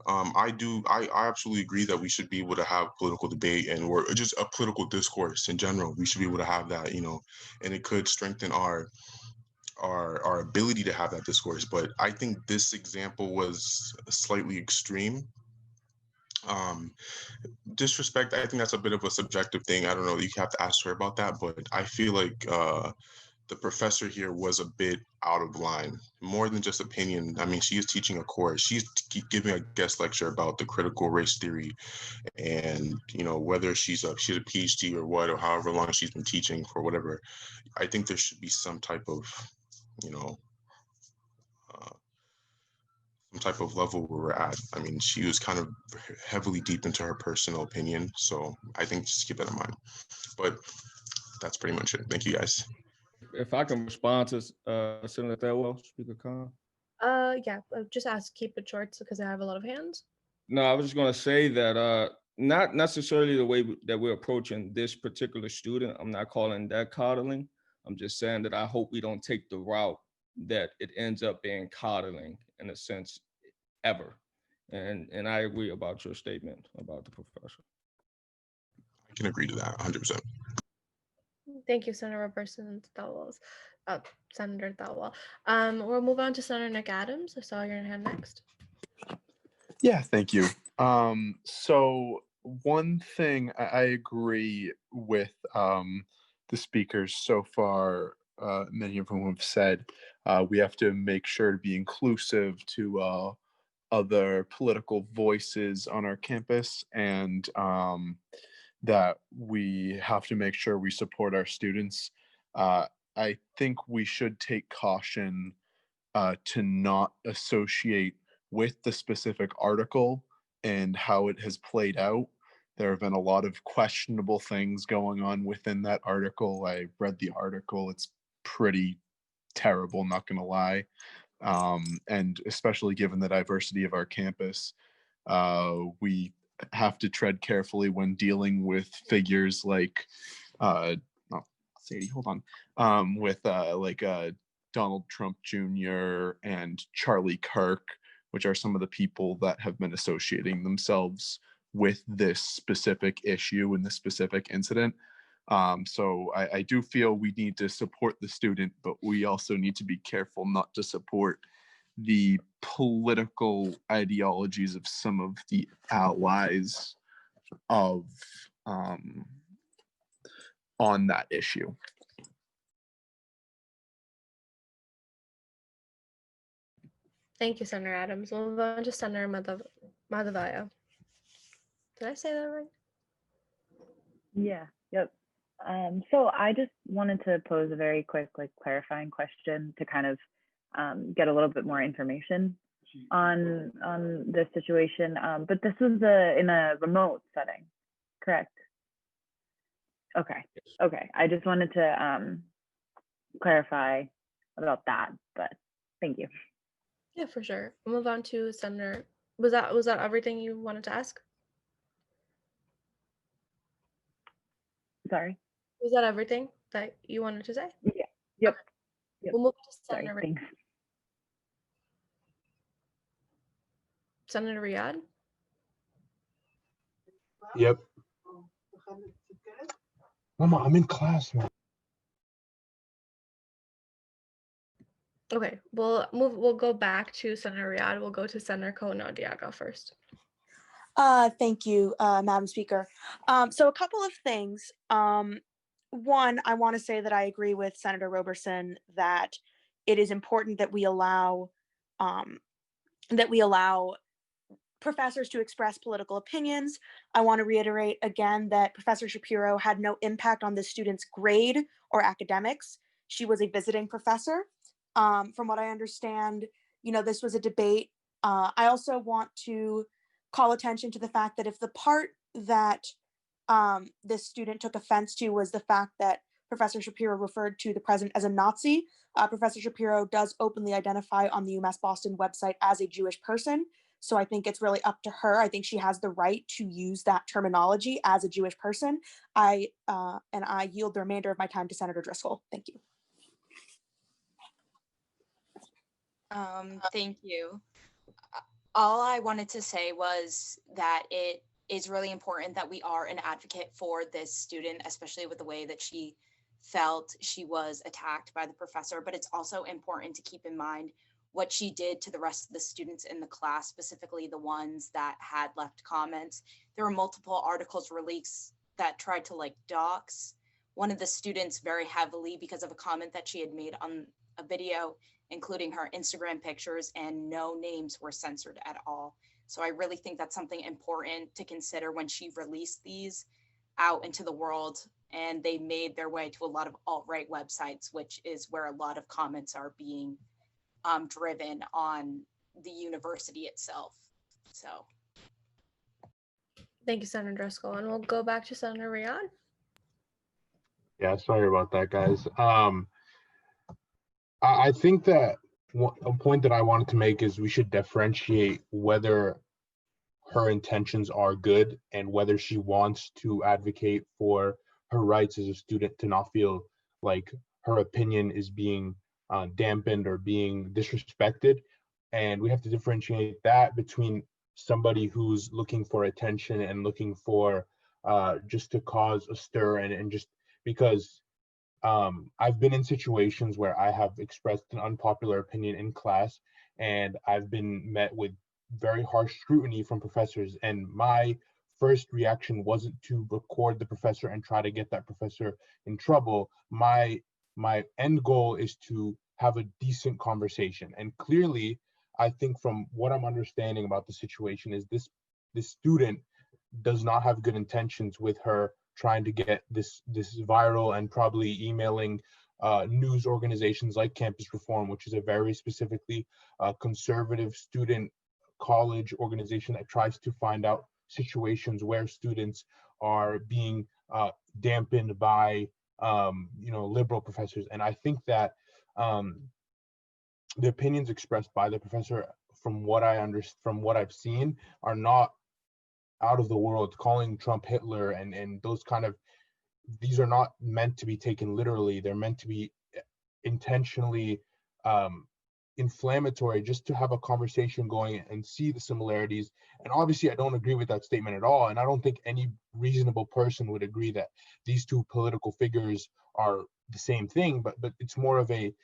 I absolutely agree that we should be able to have political debate or just a political discourse in general. We should be able to have that, and it could strengthen our ability to have that discourse. But I think this example was slightly extreme. Disrespect, I think that's a bit of a subjective thing. I don't know, you have to ask her about that, but I feel like the professor here was a bit out of line, more than just opinion. I mean, she is teaching a course. She's giving a guest lecture about the critical race theory, and whether she's a PhD or what, or however long she's been teaching for whatever. I think there should be some type of level where we're at. I mean, she was kind of heavily deep into her personal opinion, so I think just keep that in mind. But that's pretty much it. Thank you, guys. If I can respond to Senator Thelwell, Speaker Khan. Yeah, just ask, keep it short because I have a lot of hands. No, I was just going to say that not necessarily the way that we're approaching this particular student. I'm not calling that coddling. I'm just saying that I hope we don't take the route that it ends up being coddling in a sense ever. And I agree about your statement about the professor. I can agree to that 100%. Thank you, Senator Robertson. Senator Thelwell. We'll move on to Senator Nick Adams. I saw your hand next. Yeah, thank you. So one thing I agree with the speakers so far, many of whom have said, we have to make sure to be inclusive to other political voices on our campus, and that we have to make sure we support our students. I think we should take caution to not associate with the specific article and how it has played out. There have been a lot of questionable things going on within that article. I read the article. It's pretty terrible, not going to lie. And especially given the diversity of our campus, we have to tread carefully when dealing with figures like, Sadie, hold on, with Donald Trump Jr. and Charlie Kirk, which are some of the people that have been associating themselves with this specific issue and this specific incident. So I do feel we need to support the student, but we also need to be careful not to support the political ideologies of some of the allies of on that issue. Thank you, Senator Adams. We'll move on to Senator Madhavaya. Did I say that right? Yeah, yep. So I just wanted to pose a very quick, like, clarifying question to kind of get a little bit more information on this situation. But this was in a remote setting, correct? Okay. Okay. I just wanted to clarify about that, but thank you. Yeah, for sure. We'll move on to Senator. Was that everything you wanted to ask? Sorry. Was that everything that you wanted to say? Yeah. Yep. Yep. We'll move to Sorry. Senator Thanks. Senator Riyad. Yep. Mama, I'm in class now. Okay, we'll go back to Senator Riyad. We'll go to Senator Cohen-Diago first. Thank you, Madam Speaker. So a couple of things. One, I want to say that I agree with Senator Roberson that it is important that we allow professors to express political opinions. I want to reiterate again that Professor Shapiro had no impact on the student's grade or academics. She was a visiting professor. From what I understand, this was a debate. I also want to call attention to the fact that if the part that this student took offense to was the fact that Professor Shapiro referred to the president as a Nazi, Professor Shapiro does openly identify on the UMass Boston website as a Jewish person. So I think it's really up to her. I think she has the right to use that terminology as a Jewish person. And I yield the remainder of my time to Senator Driscoll. Thank you. Thank you. All I wanted to say was that it is really important that we are an advocate for this student, especially with the way that she felt she was attacked by the professor, but it's also important to keep in mind what she did to the rest of the students in the class, specifically the ones that had left comments. There were multiple articles released that tried to dox one of the students very heavily because of a comment that she had made on a video, including her Instagram pictures, and no names were censored at all. So I really think that's something important to consider when she released these out into the world, and they made their way to a lot of alt-right websites, which is where a lot of comments are being driven on the university itself. So. Thank you, Senator Driscoll. And we'll go back to Senator Riyad. Yeah, sorry about that, guys. I think that a point that I wanted to make is we should differentiate whether her intentions are good and whether she wants to advocate for her rights as a student to not feel like her opinion is being dampened or being disrespected. And we have to differentiate that between somebody who's looking for attention and looking for just to cause a stir and just because I've been in situations where I have expressed an unpopular opinion in class and I've been met with very harsh scrutiny from professors, and my first reaction wasn't to record the professor and try to get that professor in trouble. My end goal is to have a decent conversation, and clearly I think from what I'm understanding about the situation is this student does not have good intentions with her trying to get this viral and probably emailing news organizations like Campus Reform, which is a very specifically conservative student college organization that tries to find out situations where students are being dampened by liberal professors. And I think that the opinions expressed by the professor, from what I've seen, are not out of the world. Calling Trump Hitler and those kind of, these are not meant to be taken literally. They're meant to be intentionally inflammatory, just to have a conversation going and see the similarities. And obviously I don't agree with that statement at all, and I don't think any reasonable person would agree that these two political figures are the same thing, but it's more of a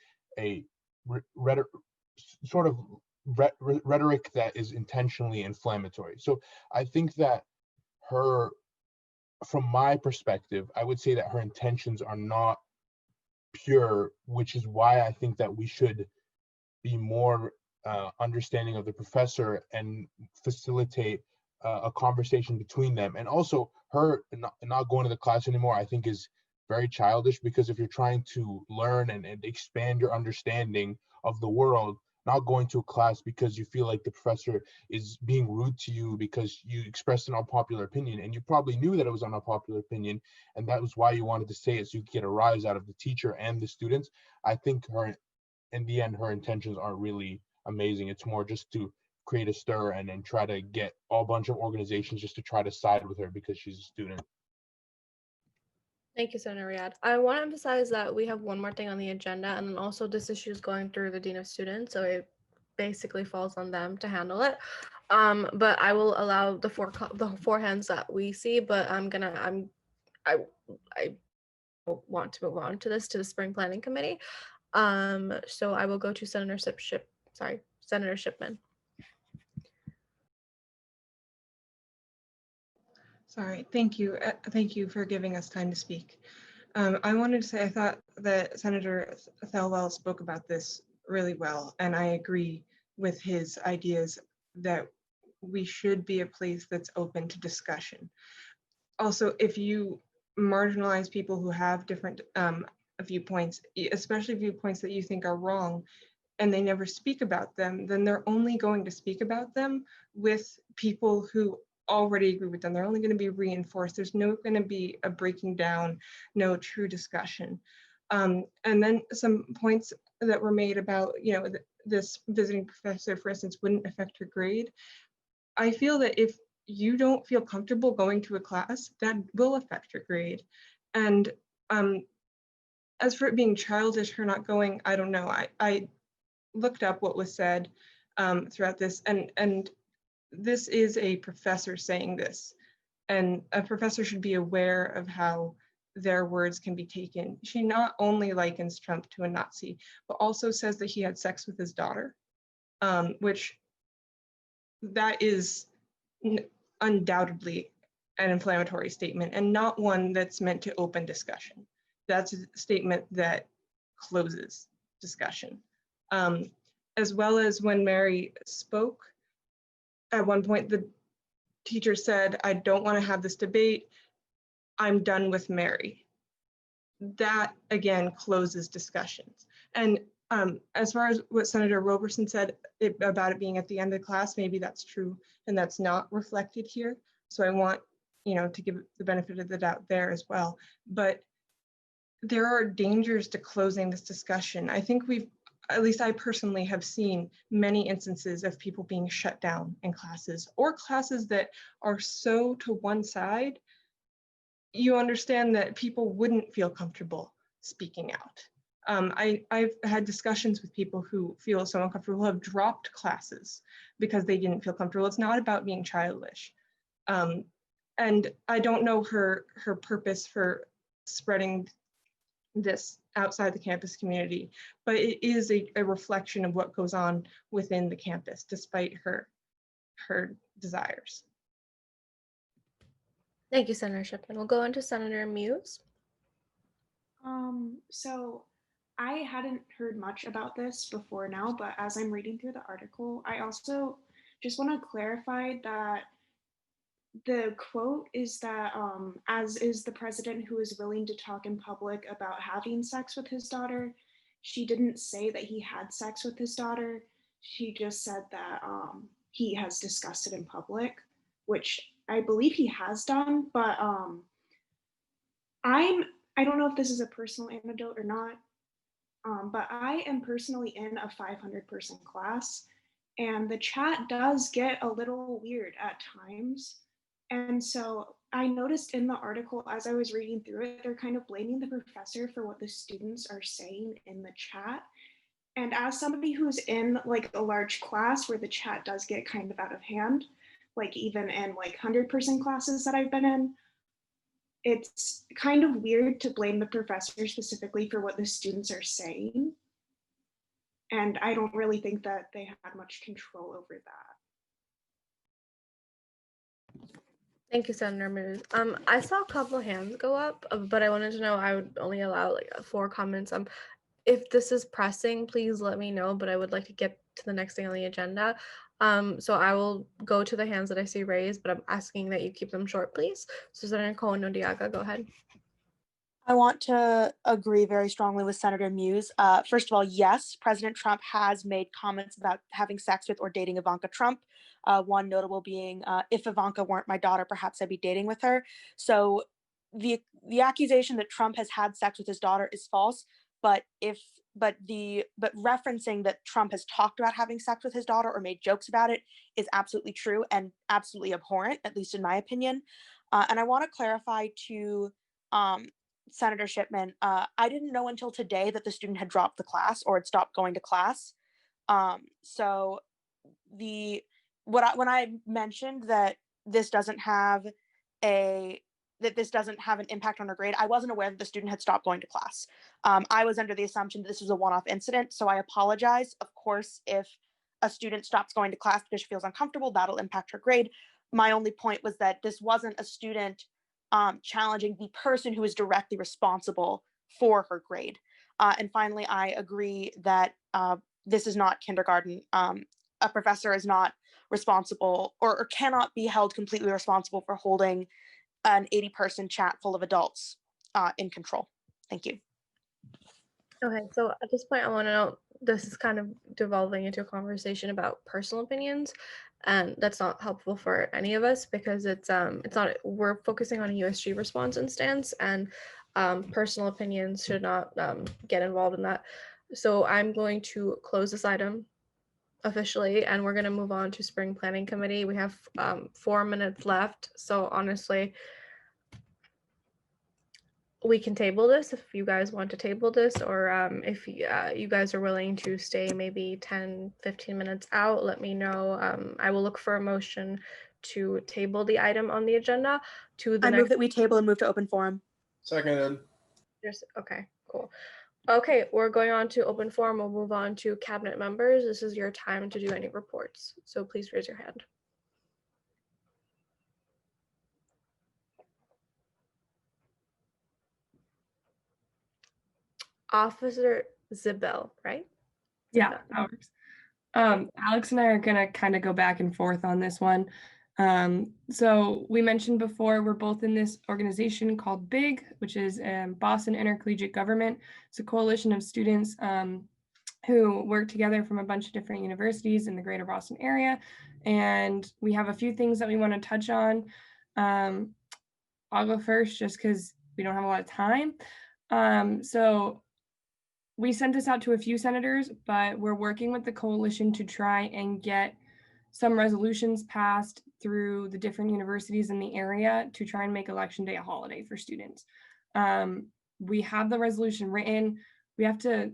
rhetoric that is intentionally inflammatory. So I think that from my perspective, I would say that her intentions are not pure, which is why I think that we should be more understanding of the professor and facilitate a conversation between them. And also her not going to the class anymore, I think is very childish, because if you're trying to learn and expand your understanding of the world, not going to a class because you feel like the professor is being rude to you because you expressed an unpopular opinion and you probably knew that it was an unpopular opinion and that was why you wanted to say it so you could get a rise out of the teacher and the students. I think in the end, her intentions aren't really amazing. It's more just to create a stir and then try to get a bunch of organizations just to try to side with her because she's a student. Thank you, Senator Riyad. I want to emphasize that we have one more thing on the agenda, and then also this issue is going through the Dean of Students, so it basically falls on them to handle it. But I will allow the four hands that we see, but I want to move on to the Spring Planning Committee. So I will go to Senator Shipman. Sorry, thank you. Thank you for giving us time to speak. I wanted to say I thought that Senator Thelwell spoke about this really well, and I agree with his ideas that we should be a place that's open to discussion. Also, if you marginalize people who have different viewpoints, especially viewpoints that you think are wrong, and they never speak about them, then they're only going to speak about them with people who already agree with them. They're only going to be reinforced. There's no going to be a breaking down, no true discussion. And then some points that were made about, this visiting professor, for instance, wouldn't affect her grade. I feel that if you don't feel comfortable going to a class, that will affect your grade. And as for it being childish, her not going, I don't know. I looked up what was said throughout this, and this is a professor saying this, and a professor should be aware of how their words can be taken. She not only likens Trump to a Nazi, but also says that he had sex with his daughter, which that is undoubtedly an inflammatory statement and not one that's meant to open discussion. That's a statement that closes discussion. As well as when Mary spoke, at one point, the teacher said, I don't want to have this debate. I'm done with Mary. That, again, closes discussions. And as far as what Senator Roberson said about it being at the end of the class, maybe that's true, and that's not reflected here. So I want, to give the benefit of the doubt there as well. But there are dangers to closing this discussion. I think at least I personally have seen many instances of people being shut down in classes, or classes that are so to one side, you understand that people wouldn't feel comfortable speaking out. I've had discussions with people who feel so uncomfortable, who have dropped classes because they didn't feel comfortable. It's not about being childish. And I don't know her purpose for spreading this outside the campus community, but it is a reflection of what goes on within the campus, despite her desires. Thank you, Senator Shipman. We'll go into Senator Muse. So I hadn't heard much about this before now, but as I'm reading through the article, I also just want to clarify that the quote is that, as is the president who is willing to talk in public about having sex with his daughter. She didn't say that he had sex with his daughter. She just said that he has discussed it in public, which I believe he has done, but I don't know if this is a personal anecdote or not, but I am personally in a 500-person class, and the chat does get a little weird at times. And so I noticed in the article, as I was reading through it, they're kind of blaming the professor for what the students are saying in the chat. And as somebody who's in like a large class where the chat does get kind of out of hand, like even in like 100-person classes that I've been in, it's kind of weird to blame the professor specifically for what the students are saying. And I don't really think that they had much control over that. Thank you, Senator Muse. I saw a couple hands go up, but I wanted to know I would only allow like 4 comments. If this is pressing, please let me know, but I would like to get to the next thing on the agenda. So I will go to the hands that I see raised, but I'm asking that you keep them short, please. So Senator Cohen Odiaga, go ahead. I want to agree very strongly with Senator Muse. First of all, yes, President Trump has made comments about having sex with or dating Ivanka Trump. One notable being, if Ivanka weren't my daughter, perhaps I'd be dating with her. So the accusation that Trump has had sex with his daughter is false. But referencing that Trump has talked about having sex with his daughter or made jokes about it is absolutely true and absolutely abhorrent, at least in my opinion. And I want to clarify to Senator Shipman, I didn't know until today that the student had dropped the class or had stopped going to class. So when I mentioned that this doesn't have an impact on her grade, I wasn't aware that the student had stopped going to class. I was under the assumption that this was a one-off incident, so I apologize. Of course, if a student stops going to class because she feels uncomfortable, that'll impact her grade. My only point was that this wasn't a student challenging the person who is directly responsible for her grade. And finally, I agree that this is not kindergarten. A professor is not responsible or cannot be held completely responsible for holding an 80-person chat full of adults in control. Thank you. Okay, so at this point, I want to know, this is kind of devolving into a conversation about personal opinions, and that's not helpful for any of us because it's not, we're focusing on a USG response and stance, and personal opinions should not get involved in that. So I'm going to close this item officially, and we're going to move on to spring planning committee. We have 4 minutes left, so honestly, we can table this if you guys want to table this, or if you guys are willing to stay maybe 10-15 minutes out, let me know. I will look for a motion to table the item on the agenda to the I next. move that we table and move to open forum. Seconded. Okay, cool. Okay, we're going on to open forum. We'll move on to cabinet members. This is your time to do any reports, so please raise your hand. Officer Zabel, right? Yeah, that works. Alex and I are gonna kind of go back and forth on this one. So we mentioned before, we're both in this organization called BIG, which is Boston Intercollegiate Government. It's a coalition of students who work together from a bunch of different universities in the greater Boston area. And we have a few things that we want to touch on. I'll go first just because we don't have a lot of time. So we sent this out to a few senators, but we're working with the coalition to try and get some resolutions passed through the different universities in the area to try and make Election Day a holiday for students. We have the resolution written. We have to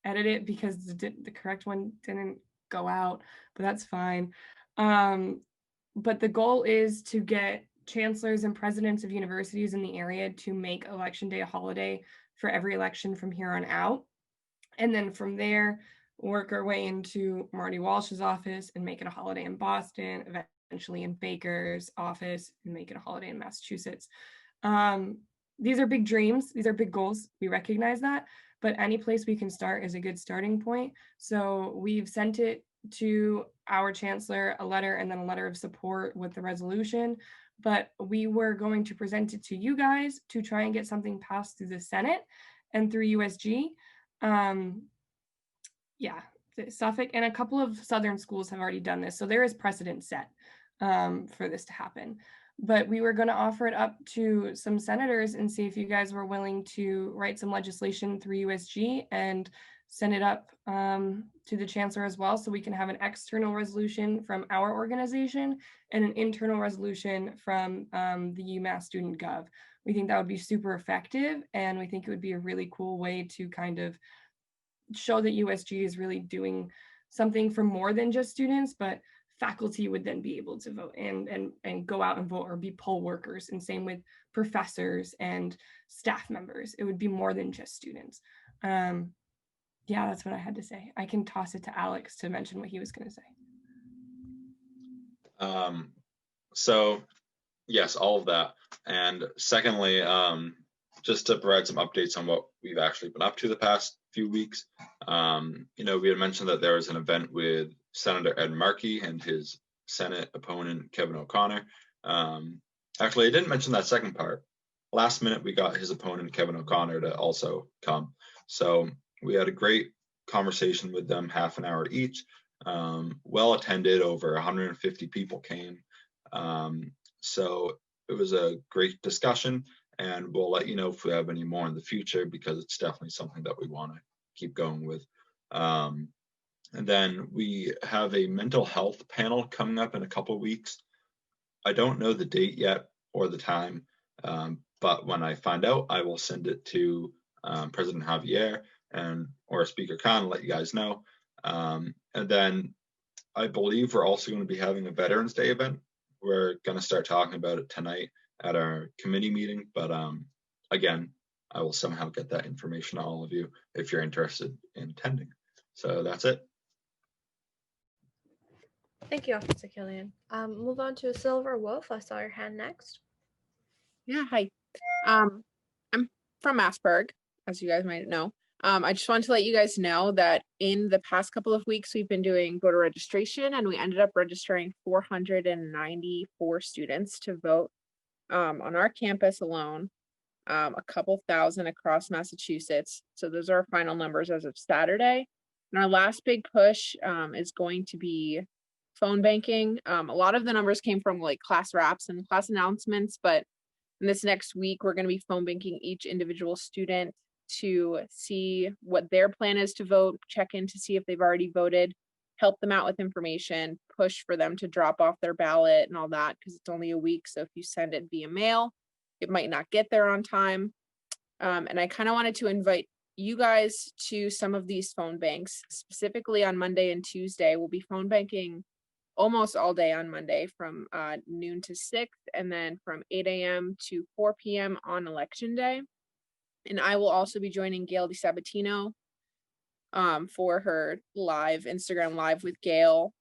edit it because the correct one didn't go out, but that's fine. But the goal is to get chancellors and presidents of universities in the area to make Election Day a holiday for every election from here on out. And then from there, work our way into Marty Walsh's office and make it a holiday in Boston, eventually in Baker's office and make it a holiday in Massachusetts. These are big dreams. These are big goals. We recognize that, but any place we can start is a good starting point. So we've sent it to our chancellor, a letter, and then a letter of support with the resolution. But we were going to present it to you guys to try and get something passed through the Senate and through USG. Yeah, Suffolk and a couple of Southern schools have already done this. So there is precedent set for this to happen. But we were going to offer it up to some senators and see if you guys were willing to write some legislation through USG and send it up to the chancellor as well, so we can have an external resolution from our organization and an internal resolution from the UMass Student Gov. We think that would be super effective, and we think it would be a really cool way to kind of show that USG is really doing something for more than just students, but faculty would then be able to vote and go out and vote or be poll workers, and same with professors and staff members. It would be more than just students. Yeah, that's what I had to say. I can toss it to Alex to mention what he was going to say. So yes, all of that. And secondly, just to provide some updates on what we've actually been up to the past few weeks. We had mentioned that there was an event with Senator Ed Markey and his Senate opponent, Kevin O'Connor. Actually, I didn't mention that second part. last minute, we got his opponent, Kevin O'Connor, to also come. So we had a great conversation with them, half an hour each. Well attended, over 150 people came. So it was a great discussion, and we'll let you know if we have any more in the future, because it's definitely something that we want to keep going with. And then we have a mental health panel coming up in a couple of weeks. I don't know the date yet or the time, but when I find out, I will send it to President Javier or Speaker Khan and let you guys know. And then I believe we're also going to be having a Veterans Day event. We're going to start talking about it tonight at our committee meeting, but again, I will somehow get that information to all of you if you're interested in attending. So that's it. Thank you, Officer Killian. Move on to Silver Wolf. I saw your hand next. Yeah, hi. I'm from Asperg, as you guys might know. I just wanted to let you guys know that in the past couple of weeks, we've been doing voter registration, and we ended up registering 494 students to vote on our campus alone, a couple thousand across Massachusetts. So those are our final numbers as of Saturday. And our last big push is going to be phone banking. A lot of the numbers came from like class wraps and class announcements, but in this next week, we're going to be phone banking each individual student to see what their plan is to vote, check in to see if they've already voted, help them out with information, push for them to drop off their ballot and all that, because it's only a week. So if you send it via mail, it might not get there on time. And I kind of wanted to invite you guys to some of these phone banks, specifically on Monday and Tuesday. We'll be phone banking almost all day on Monday from noon to 6, and then from 8 a.m. to 4 p.m. on election day. And I will also be joining Gail DiSabatino for her live Instagram live with Gail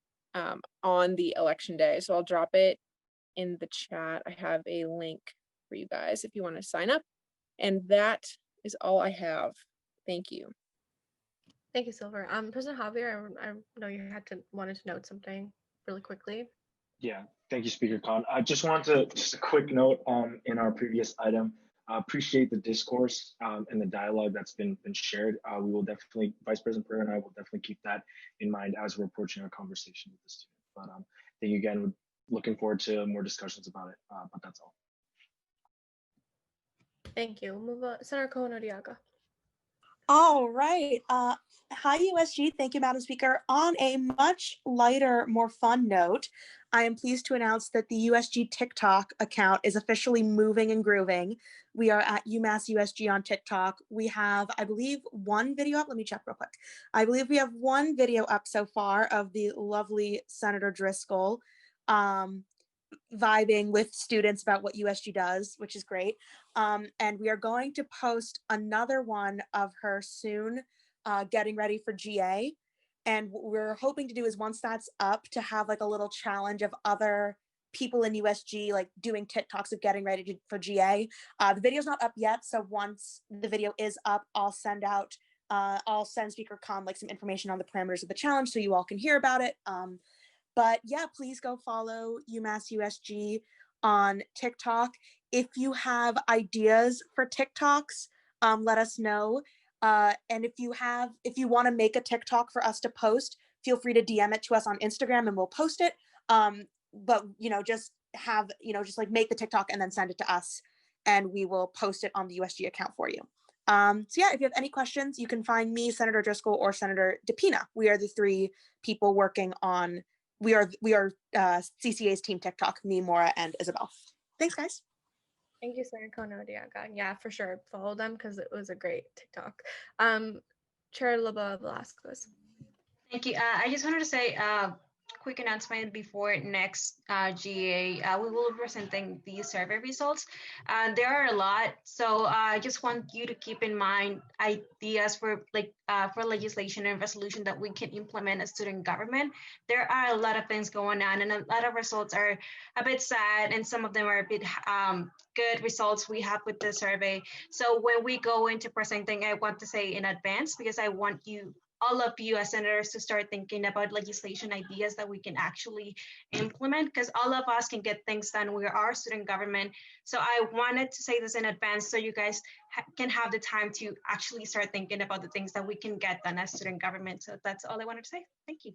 on the election day. So I'll drop it in the chat. I have a link for you guys if you want to sign up. And that is all I have. Thank you. Thank you, Silver. President Javier, I know you wanted to note something really quickly. Yeah, thank you, Speaker Khan. I just wanted to, just a quick note in our previous item, appreciate the discourse and the dialogue that's been shared. We will definitely, Vice President Pereira and I will definitely keep that in mind as we're approaching our conversation with the student. But thank you again, looking forward to more discussions about it, but that's all. Thank you. Move on, Senator Cohen-Odiaga. All right. Hi, USG. Thank you, Madam Speaker. On a much lighter, more fun note, I am pleased to announce that the USG TikTok account is officially moving and grooving. We are at UMass USG on TikTok. We have, I believe, one video up. Let me check real quick. I believe we have one video up so far of the lovely Senator Driscoll vibing with students about what USG does, which is great. And we are going to post another one of her soon, getting ready for GA. And what we're hoping to do is, once that's up, to have like a little challenge of other people in USG like doing TikToks of getting ready for GA. The video's not up yet, so once the video is up, I'll send Speaker Khan like some information on the parameters of the challenge so you all can hear about it. But yeah, please go follow UMass USG on TikTok. If you have ideas for TikToks, let us know. And if you want to make a TikTok for us to post, feel free to DM it to us on Instagram and we'll post it. But just like make the TikTok and then send it to us and we will post it on the USG account for you. So yeah, if you have any questions, you can find me, Senator Driscoll, or Senator DePina. We are the three people working on, we are CCA's team TikTok, me, Maura, and Isabel. Thanks, guys. Thank you, Senator Cohen-Odiaga. Yeah, for sure. Follow them because it was a great TikTok. Chair Laba Velasquez. Thank you. I just wanted to say quick announcement before next GA. We will be presenting the survey results. There are a lot, so I just want you to keep in mind ideas for legislation and resolution that we can implement as student government. There are a lot of things going on, and a lot of results are a bit sad, and some of them are a bit good results we have with the survey. So when we go into presenting, I want to say in advance, because I want you all of you as senators to start thinking about legislation ideas that we can actually implement, because all of us can get things done. We are student government. So I wanted to say this in advance so you guys can have the time to actually start thinking about the things that we can get done as student government. So that's all I wanted to say. Thank you.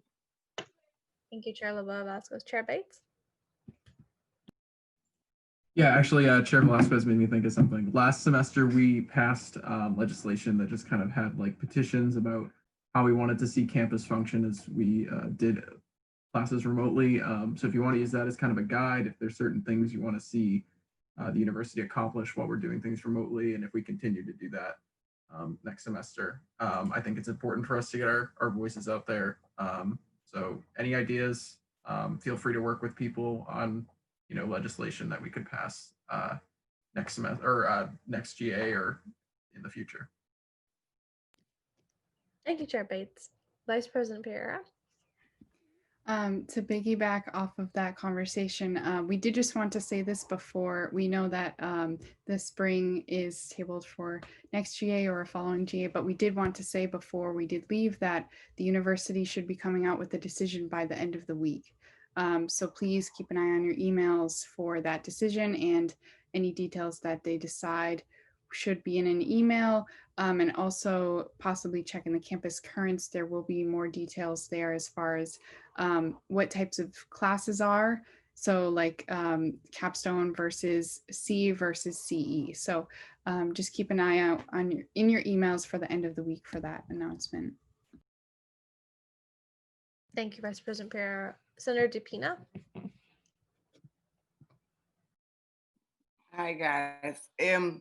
Thank you, Chair LaBeouf Vasquez. Chair Bates? Yeah, actually, Chair Velasquez made me think of something. Last semester, we passed legislation that just kind of had like petitions about how we wanted to see campus function as we did classes remotely. So if you want to use that as kind of a guide, if there's certain things you want to see the university accomplish while we're doing things remotely, and if we continue to do that next semester, I think it's important for us to get our voices out there. So any ideas, feel free to work with people on legislation that we could pass next semester or next GA or in the future. Thank you, Chair Bates. Vice President Pereira? To piggyback off of that conversation, we did just want to say this before. We know that the spring is tabled for next GA or a following GA, but we did want to say before we did leave that the university should be coming out with a decision by the end of the week. So please keep an eye on your emails for that decision, and any details that they decide should be in an email, and also possibly check in the campus currents. There will be more details there as far as what types of classes are. So like capstone versus C versus CE. So just keep an eye out on in your emails for the end of the week for that announcement. Thank you, Vice President Pereira. Senator DePina? Hi, guys.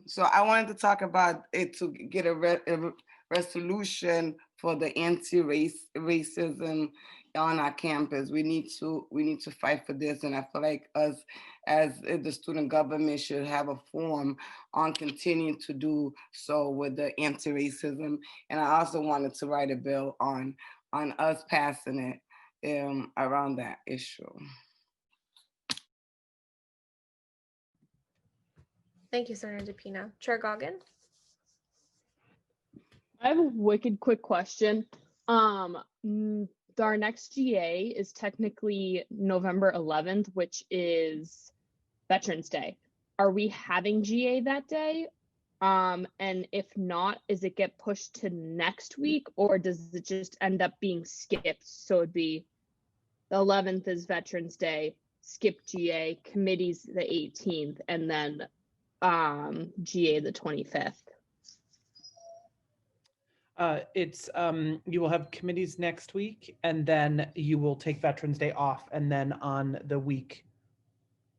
So I wanted to talk about it to get a resolution for the anti-racism on our campus. We need to fight for this, and I feel like us as the student government should have a forum on continuing to do so with the anti-racism. And I also wanted to write a bill on us passing it around that issue. Thank you, Senator DePina. Chair Goggin? I have a wicked quick question. Our next GA is technically November 11th, which is Veterans Day. Are we having GA that day? And if not, does it get pushed to next week, or does it just end up being skipped? So it'd be the 11th is Veterans Day, skip GA, committees the 18th, and then GA the 25th. It's you will have committees next week, and then you will take Veterans Day off, and then on the week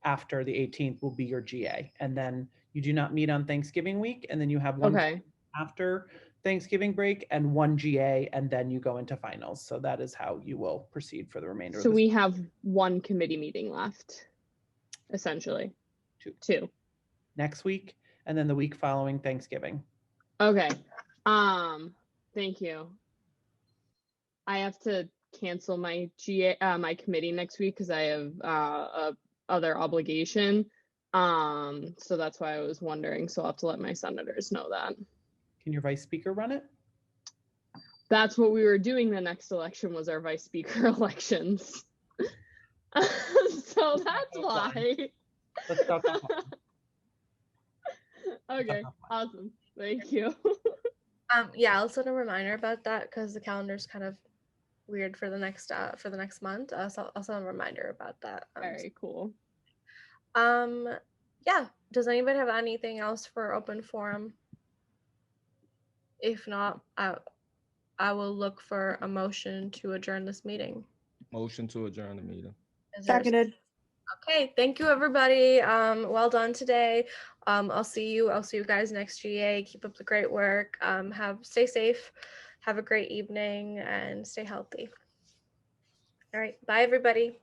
after the 18th will be your GA, and then you do not meet on Thanksgiving week, and then you have one after Thanksgiving break and one GA, and then you go into finals. So that is how you will proceed for the remainder of So the we have one committee meeting left, essentially. Two. next week, and then the week following Thanksgiving. Okay. Thank you. I have to cancel my GA my committee next week because I have a other obligation. So that's why I was wondering. So I'll have to let my senators know that. Can your vice speaker run it? That's what we were doing the next election, was our vice speaker elections. So that's why. Let's talk about Okay, awesome. Thank you. Yeah, I'll send a reminder about that because the calendar's kind of weird for the next month. So I'll send a reminder about that. Very cool. Yeah. Does anybody have anything else for open forum? If not, I will look for a motion to adjourn this meeting. Motion to adjourn the meeting. Seconded. Okay, thank you, everybody. Well done today. I'll see you guys next GA. Keep up the great work. Stay safe. Have a great evening and stay healthy. All right, bye, everybody.